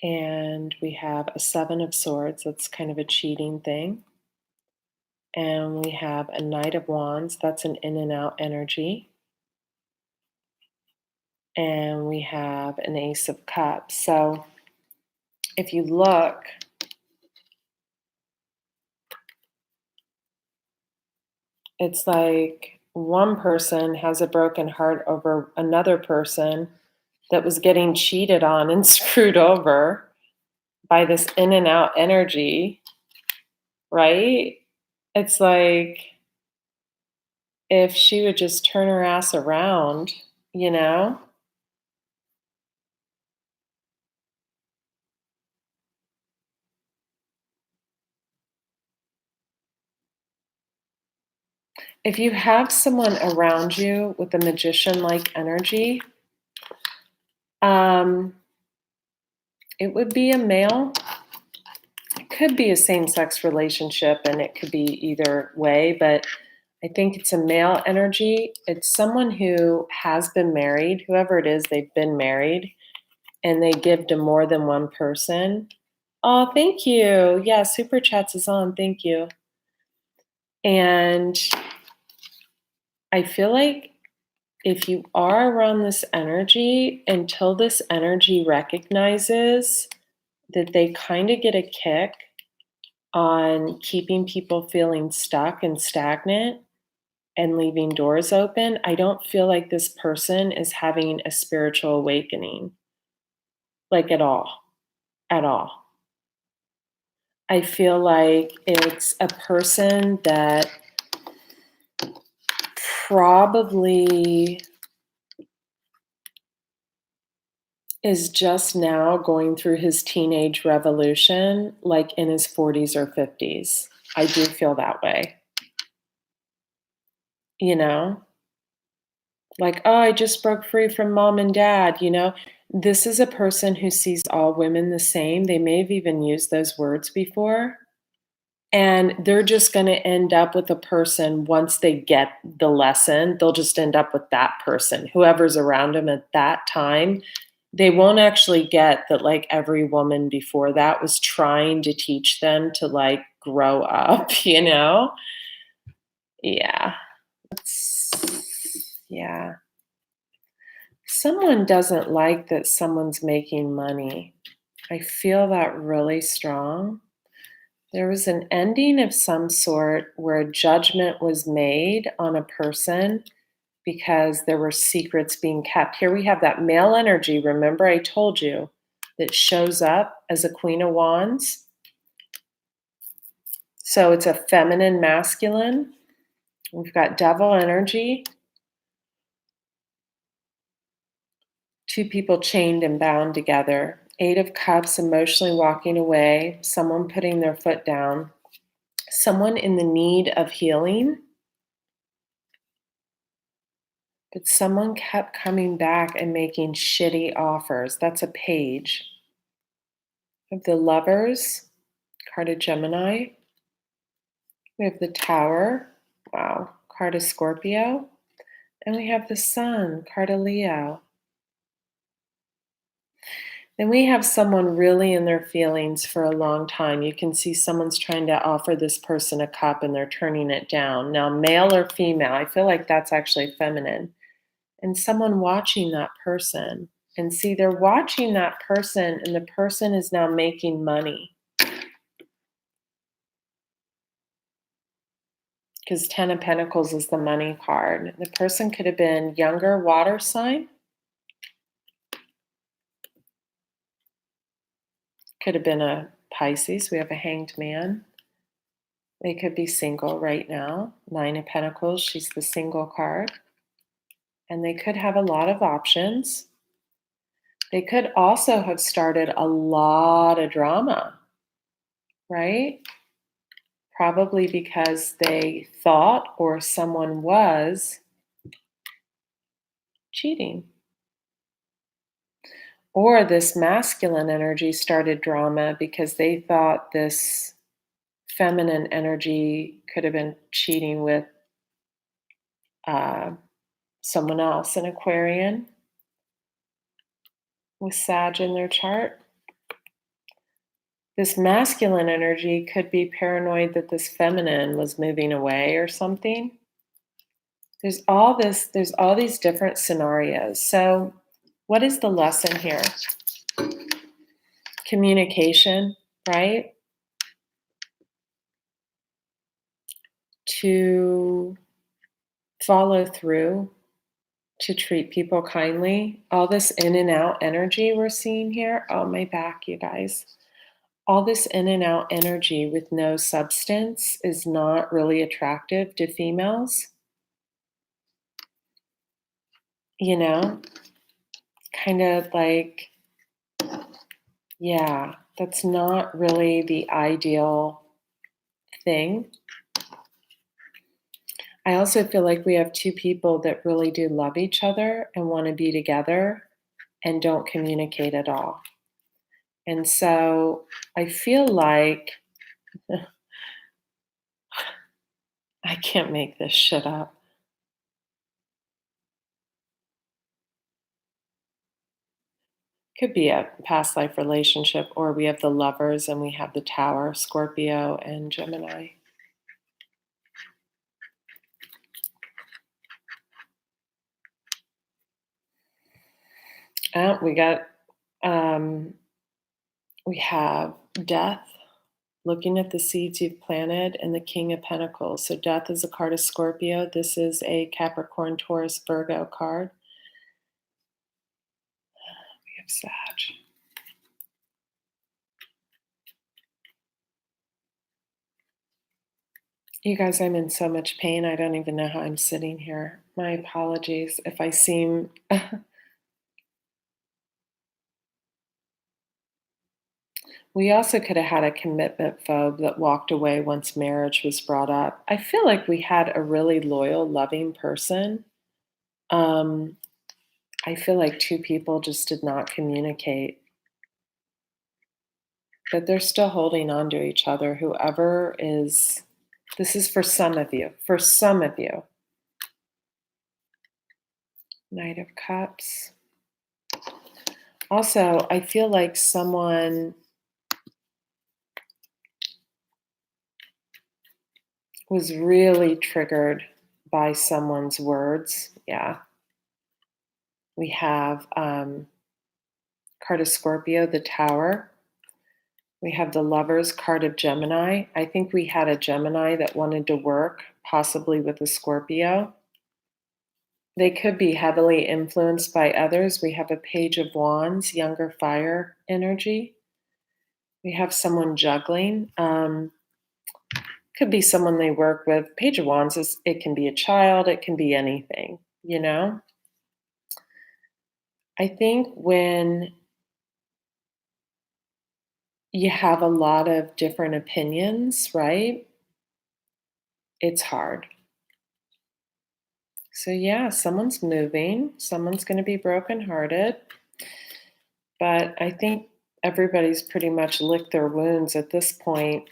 And we have a Seven of Swords. That's kind of a cheating thing. And we have a Knight of Wands. That's an in and out energy. And we have an Ace of Cups. So if you look, it's like one person has a broken heart over another person that was getting cheated on and screwed over by this in and out energy, right? It's like if she would just turn her ass around, you know? If you have someone around you with a magician-like energy, it would be a male. It could be a same-sex relationship, and it could be either way, but I think it's a male energy. It's someone who has been married, whoever it is, they've been married, and they give to more than one person. Oh, thank you. Yeah, Super Chats is on. Thank you. And I feel like if you are around this energy, until this energy recognizes that they kind of get a kick on keeping people feeling stuck and stagnant and leaving doors open, I don't feel like this person is having a spiritual awakening, like at all, at all. I feel like it's a person that probably is just now going through his teenage revolution, like in his 40s or 50s. I do feel that way. You know, like, oh, I just broke free from mom and dad. This is a person who sees all women the same. They may have even used those words before. And they're just going to end up with a person once they get the lesson. They'll just end up with that person, whoever's around them at that time. They won't actually get that, like, every woman before that was trying to teach them to, like, grow up, you know? Yeah. Yeah. Someone doesn't like that someone's making money. I feel that really strong. There was an ending of some sort where a judgment was made on a person because there were secrets being kept. Here we have that male energy, remember I told you, that shows up as a Queen of Wands. So it's a feminine, masculine. We've got devil energy. Two people chained and bound together. Eight of Cups, emotionally walking away. Someone putting their foot down. Someone in the need of healing. But someone kept coming back and making shitty offers. That's a page. Of the Lovers, card of Gemini. We have the Tower. Wow, card of Scorpio. And we have the Sun, card of Leo. Then we have someone really in their feelings for a long time. You can see someone's trying to offer this person a cup and they're turning it down. Now, male or female, I feel like that's actually feminine. And someone watching that person. And see, they're watching that person, and the person is now making money. Because 10 of Pentacles is the money card. The person could have been younger, water sign. Could have been a Pisces. We have a Hanged Man. They could be single right now. 9 of Pentacles, she's the single card. And they could have a lot of options. They could also have started a lot of drama, right? Probably because they thought or someone was cheating. Or this masculine energy started drama because they thought this feminine energy could have been cheating with someone else, an Aquarian with Sag in their chart. This masculine energy could be paranoid that this feminine was moving away or something. There's all these different scenarios. So, what is the lesson here? Communication, right? To follow through, to treat people kindly. All this in and out energy we're seeing here. Oh, my back, you guys. All this in and out energy with no substance is not really attractive to females. You know, kind of like, yeah, that's not really the ideal thing. I also feel like we have two people that really do love each other and want to be together and don't communicate at all. And so I feel like I can't make this shit up. Could be a past life relationship, or we have the Lovers and we have the Tower, Scorpio and Gemini. We got, we have death, looking at the seeds you've planted, and the King of Pentacles. So death is a card of Scorpio. This is a Capricorn, Taurus, Virgo card. We have Sag. You guys, I'm in so much pain. I don't even know how I'm sitting here. My apologies if I seem. We also could have had a commitment phobe that walked away once marriage was brought up. I feel like we had a really loyal, loving person. I feel like two people just did not communicate, but they're still holding on to each other. Whoever is, this is for some of you. For some of you. Knight of Cups. Also, I feel like someone was really triggered by someone's words. Yeah. We have card of Scorpio, the Tower. We have the Lovers card of Gemini. I think we had a Gemini that wanted to work, possibly with a Scorpio. They could be heavily influenced by others. We have a Page of Wands, younger fire energy. We have someone juggling. Could be someone they work with. Page of Wands is, it can be a child, it can be anything, you know? I think when you have a lot of different opinions, right? It's hard. So yeah, someone's moving, someone's going to be brokenhearted, but I think everybody's pretty much licked their wounds at this point.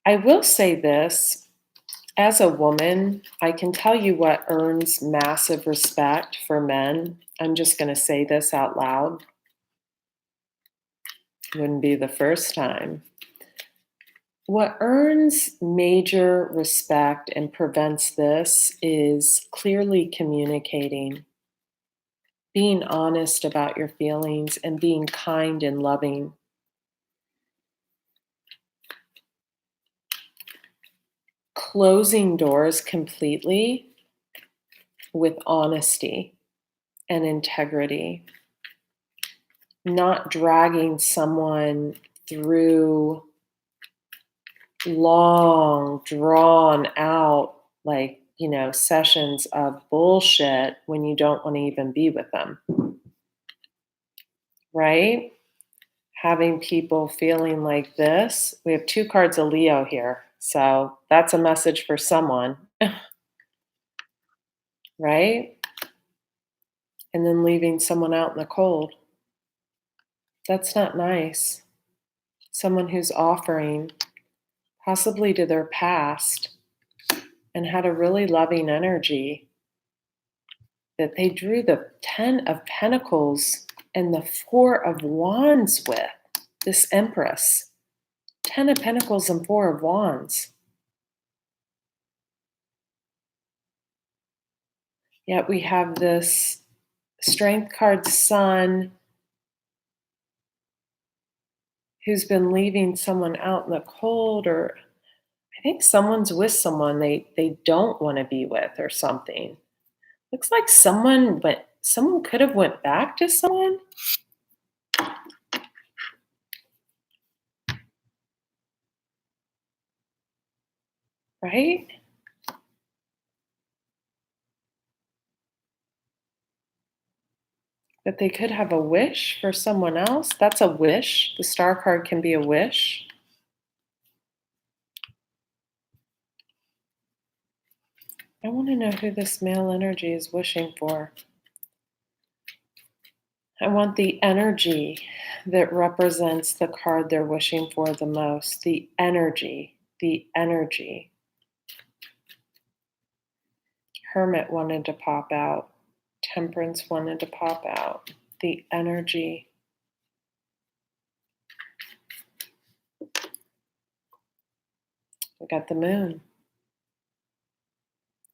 I will say this, as a woman, I can tell you what earns massive respect for men. I'm just going to say this out loud. Wouldn't be the first time. What earns major respect and prevents this is clearly communicating, being honest about your feelings, and being kind and loving. Closing doors completely with honesty and integrity, not dragging someone through long, drawn out, like, sessions of bullshit when you don't want to even be with them. Right? Having people feeling like this. We have two cards of Leo here. So that's a message for someone. Right? And then leaving someone out in the cold. That's not nice. Someone who's offering, possibly to their past, and had a really loving energy, that they drew the 10 of Pentacles and the 4 of Wands with, this Empress. 10 of Pentacles and 4 of Wands. Yet we have this Strength card, Sun, who's been leaving someone out in the cold, or I think someone's with someone they don't want to be with or something. Looks like someone could have went back to someone. Right? That they could have a wish for someone else. That's a wish. The Star card can be a wish. I want to know who this male energy is wishing for. I want the energy that represents the card they're wishing for the most. The energy. The energy. Hermit wanted to pop out. Temperance wanted to pop out. The energy. We got the moon.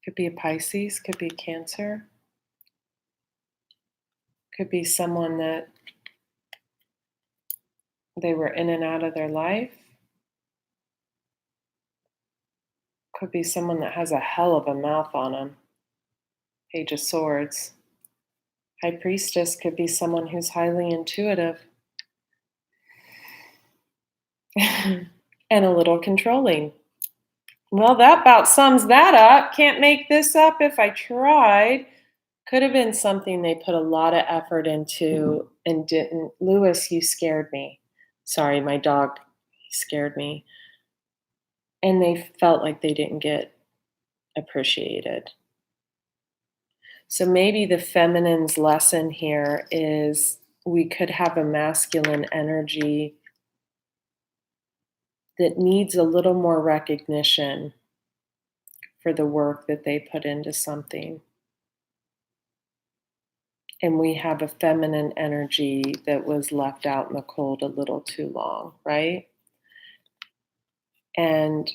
Could be a Pisces, could be a Cancer. Could be someone that they were in and out of their life. Could be someone that has a hell of a mouth on them. Page of Swords. High Priestess could be someone who's highly intuitive and a little controlling. Well, that about sums that up. Can't make this up if I tried. Could have been something they put a lot of effort into and didn't. Lewis, you scared me. Sorry, my dog scared me. And they felt like they didn't get appreciated. So maybe the feminine's lesson here is we could have a masculine energy that needs a little more recognition for the work that they put into something. And we have a feminine energy that was left out in the cold a little too long, right? And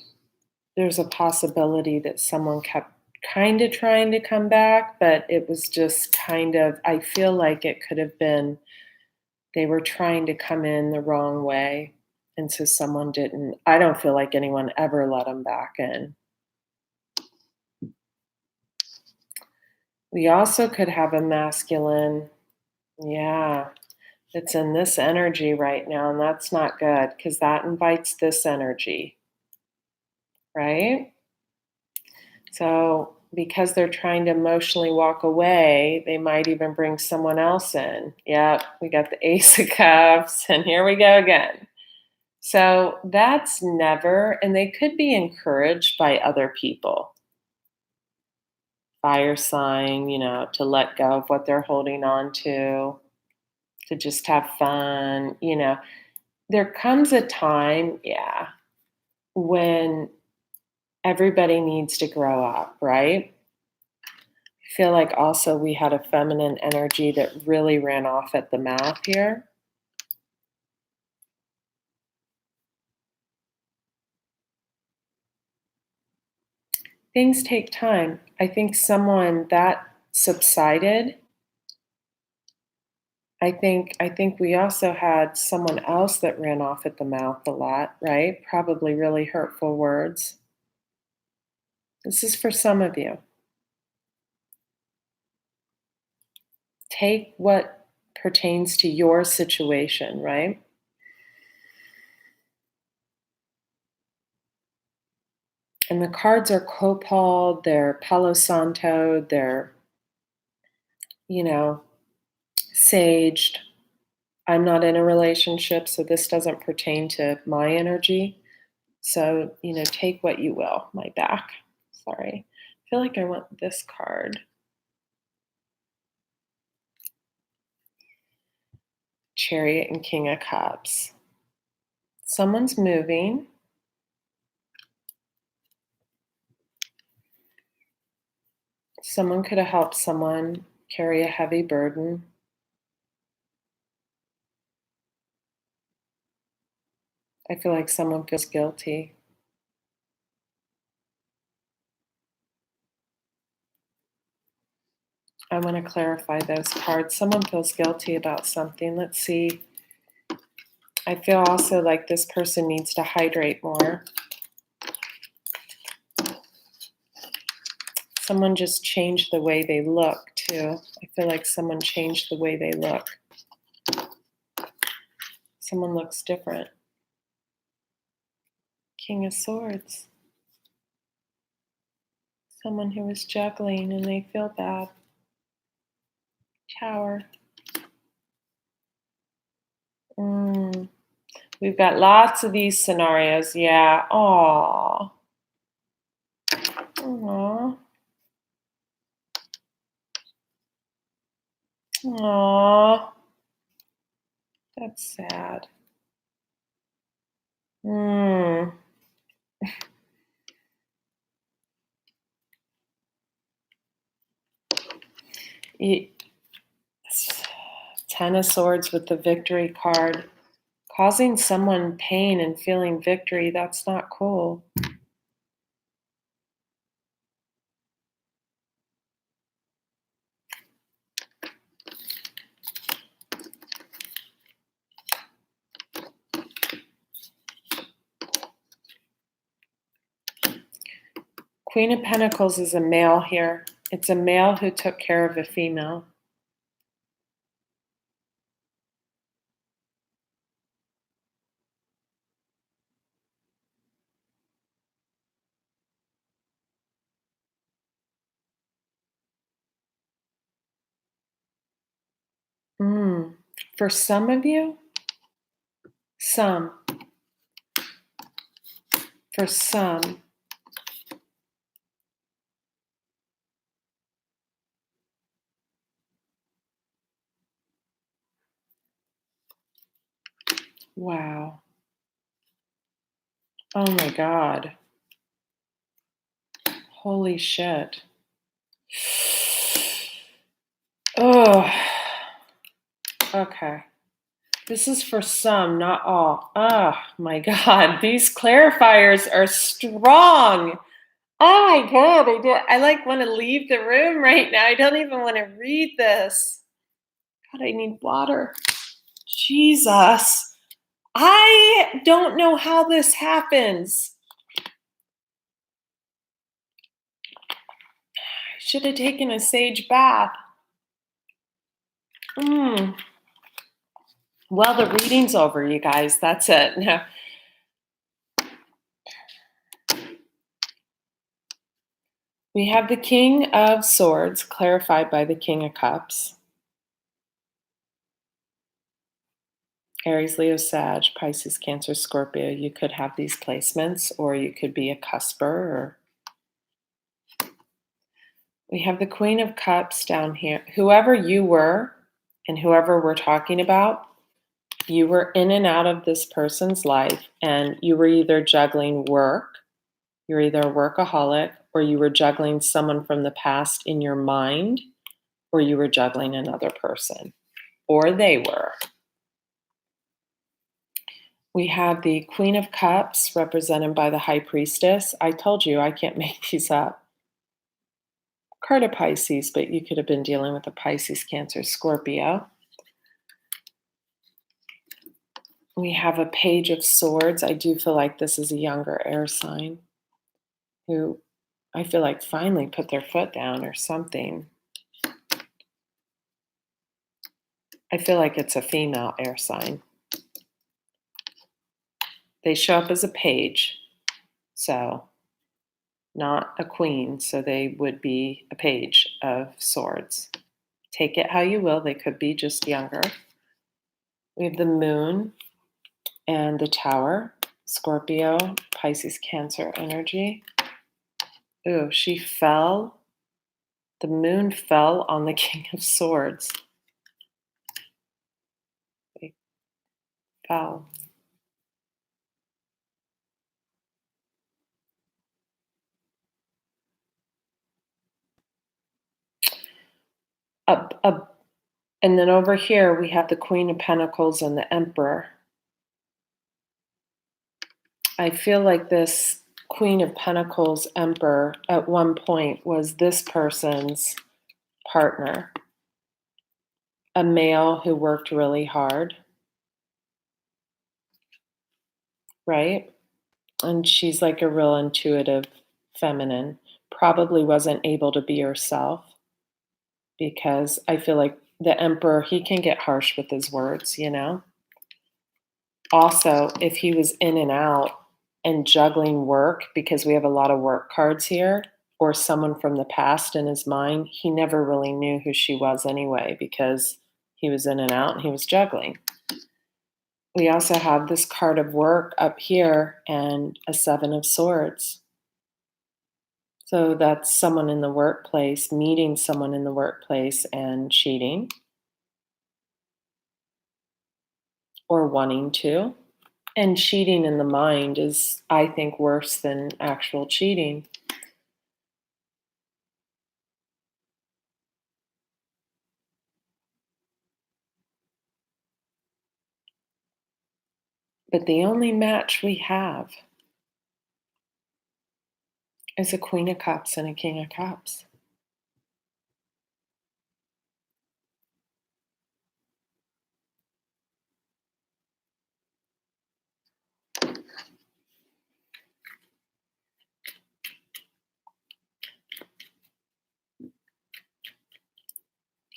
there's a possibility that someone kept kind of trying to come back, but it was just kind of, I feel like it could have been they were trying to come in the wrong way. And so someone didn't, I don't feel like anyone ever let them back in. We also could have a masculine, yeah, that's in this energy right now, and that's not good because that invites this energy, right? So because they're trying to emotionally walk away, they might even bring someone else in. Yep, we got the Ace of Cups, and here we go again. So that's never, and they could be encouraged by other people. Fire sign, to let go of what they're holding on to just have fun. There comes a time, yeah, when everybody needs to grow up, right? I feel like also we had a feminine energy that really ran off at the mouth here. Things take time. I think someone that subsided. I think we also had someone else that ran off at the mouth a lot, right? Probably really hurtful words. This is for some of you. Take what pertains to your situation, right? And the cards are Copal, they're Palo Santo, they're, saged. I'm not in a relationship, so this doesn't pertain to my energy. So, take what you will. My back. Sorry. I feel like I want this card. Chariot and King of Cups. Someone's moving. Someone could have helped someone carry a heavy burden. I feel like someone feels guilty. I want to clarify those cards. Someone feels guilty about something. Let's see. I feel also like this person needs to hydrate more. Someone just changed the way they look, too. I feel like someone changed the way they look. Someone looks different. King of Swords. Someone who is juggling and they feel bad. Tower. We've got lots of these scenarios. Yeah. Aww. Aww. Aww. That's sad. Ten of Swords with the Victory card. Causing someone pain and feeling victory, that's not cool. Queen of Pentacles is a male here. It's a male who took care of a female. For some of you, for some, wow. Oh my God. Holy shit. Oh, okay. This is for some, not all. Oh my God. These clarifiers are strong. Oh my God. I like want to leave the room right now. I don't even want to read this. God, I need water. Jesus. I don't know how this happens. I should have taken a sage bath. Well, the reading's over, you guys. That's it. Now, we have the King of Swords clarified by the King of Cups. Aries, Leo, Sag, Pisces, Cancer, Scorpio. You could have these placements, or you could be a cusper. We have the Queen of Cups down here. Whoever you were and whoever we're talking about, you were in and out of this person's life, and you were either juggling work, you're either a workaholic, or you were juggling someone from the past in your mind, or you were juggling another person, or they were. We have the Queen of Cups represented by the High Priestess. I told you I can't make these up. Card of Pisces, but you could have been dealing with a Pisces, Cancer, Scorpio. We have a Page of Swords. I do feel like this is a younger air sign who I feel like finally put their foot down or something. I feel like it's a female air sign. They show up as a page, so not a queen, so they would be a Page of Swords. Take it how you will. They could be just younger. We have the Moon and the Tower, Scorpio, Pisces, Cancer energy. Ooh, she fell. The Moon fell on the King of Swords. They fell. And then over here we have the Queen of Pentacles and the Emperor. I feel like this Queen of Pentacles Emperor at one point was this person's partner, a male who worked really hard, right? And she's like a real intuitive feminine, probably wasn't able to be herself, because I feel like the Emperor, he can get harsh with his words, you know? Also, if he was in and out and juggling work, because we have a lot of work cards here, or someone from the past in his mind, he never really knew who she was anyway, because he was in and out and he was juggling. We also have this card of work up here and a Seven of Swords. So that's someone in the workplace, meeting someone in the workplace and cheating or wanting to. And cheating in the mind is, I think, worse than actual cheating. But the only match we have is a Queen of Cups and a King of Cups.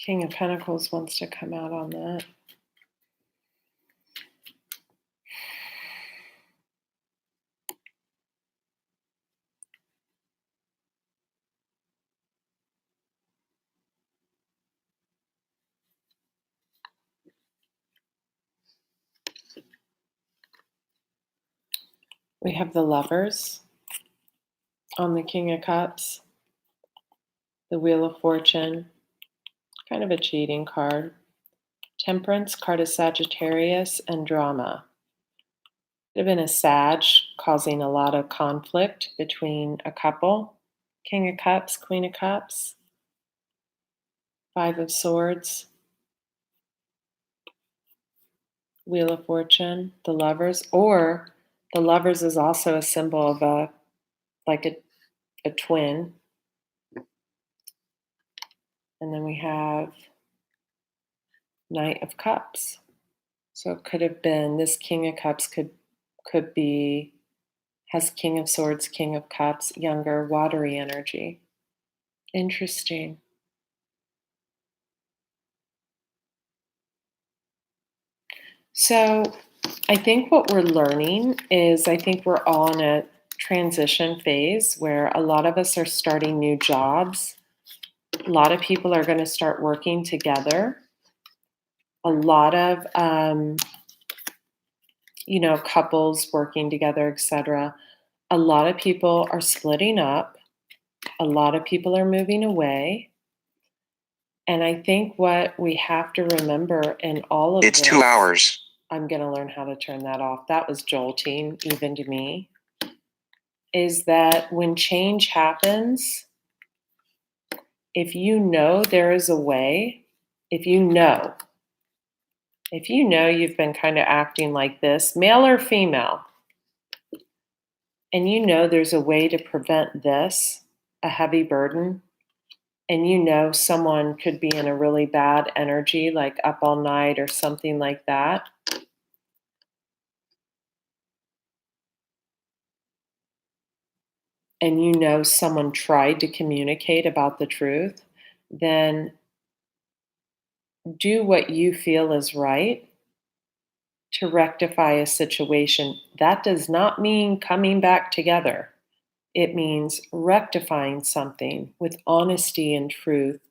King of Pentacles wants to come out on that. We have the Lovers on the King of Cups, the Wheel of Fortune, kind of a cheating card. Temperance, card of Sagittarius, and drama. Could have been a Sag causing a lot of conflict between a couple. King of Cups, Queen of Cups, Five of Swords, Wheel of Fortune, the Lovers, or the Lovers is also a symbol of a twin. And then we have Knight of Cups. So it could have been this King of Cups could be has King of Swords, King of Cups, younger, watery energy. Interesting. So I think what we're learning is I think we're all in a transition phase where a lot of us are starting new jobs. A lot of people are going to start working together. A lot of couples working together, etc. A lot of people are splitting up. A lot of people are moving away. And I think what we have to remember in all of It's this, 2 hours. I'm going to learn how to turn that off. That was jolting, even to me. Is that when change happens, if you know there is a way, if you know you've been kind of acting like this, male or female, and you know there's a way to prevent this, a heavy burden, and you know someone could be in a really bad energy, like up all night or something like that, and you know someone tried to communicate about the truth, then do what you feel is right to rectify a situation. That does not mean coming back together. It means rectifying something with honesty and truth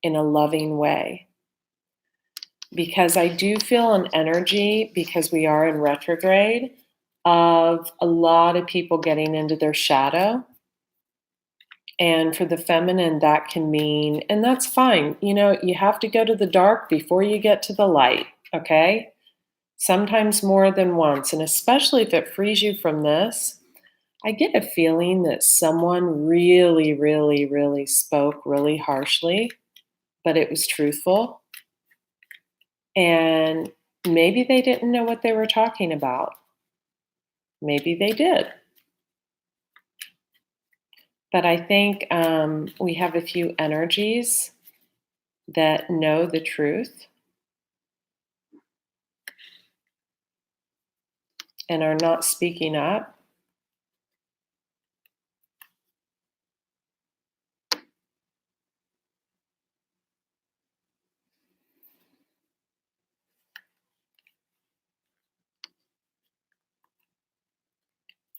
in a loving way. Because I do feel an energy, because we are in retrograde, of a lot of people getting into their shadow. And for the feminine, that can mean, and that's fine. You have to go to the dark before you get to the light, okay? Sometimes more than once. And especially if it frees you from this, I get a feeling that someone really, really, really spoke really harshly, but it was truthful. And maybe they didn't know what they were talking about. Maybe they did. But I think we have a few energies that know the truth and are not speaking up.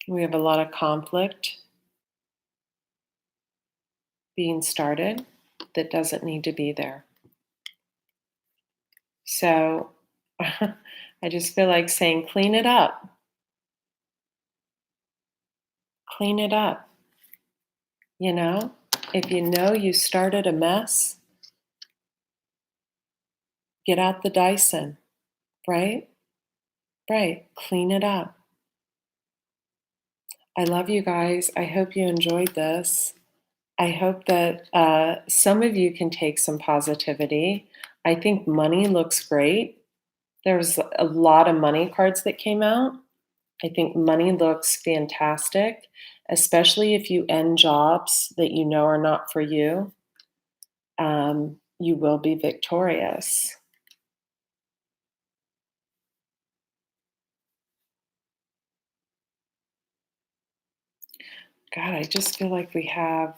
We have a lot of conflict being started that doesn't need to be there. So I just feel like saying, clean it up. Clean it up. If you know you started a mess, get out the Dyson, right? Right. Clean it up. I love you guys. I hope you enjoyed this. I hope that some of you can take some positivity. I think money looks great. There's a lot of money cards that came out. I think money looks fantastic, especially if you end jobs that you know are not for you. You will be victorious. God, I just feel like we have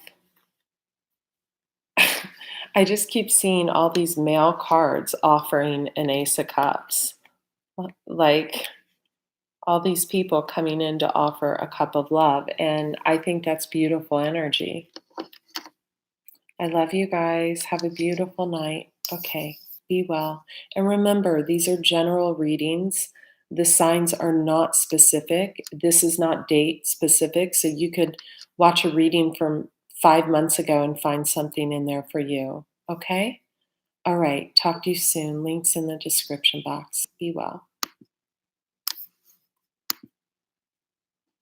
I just keep seeing all these male cards offering an Ace of Cups. Like all these people coming in to offer a cup of love. And I think that's beautiful energy. I love you guys. Have a beautiful night. Okay, be well. And remember, these are general readings. The signs are not specific. This is not date specific. So you could watch a reading from 5 months ago and find something in there for you. Okay? All right. Talk to you soon. Links in the description box. Be well.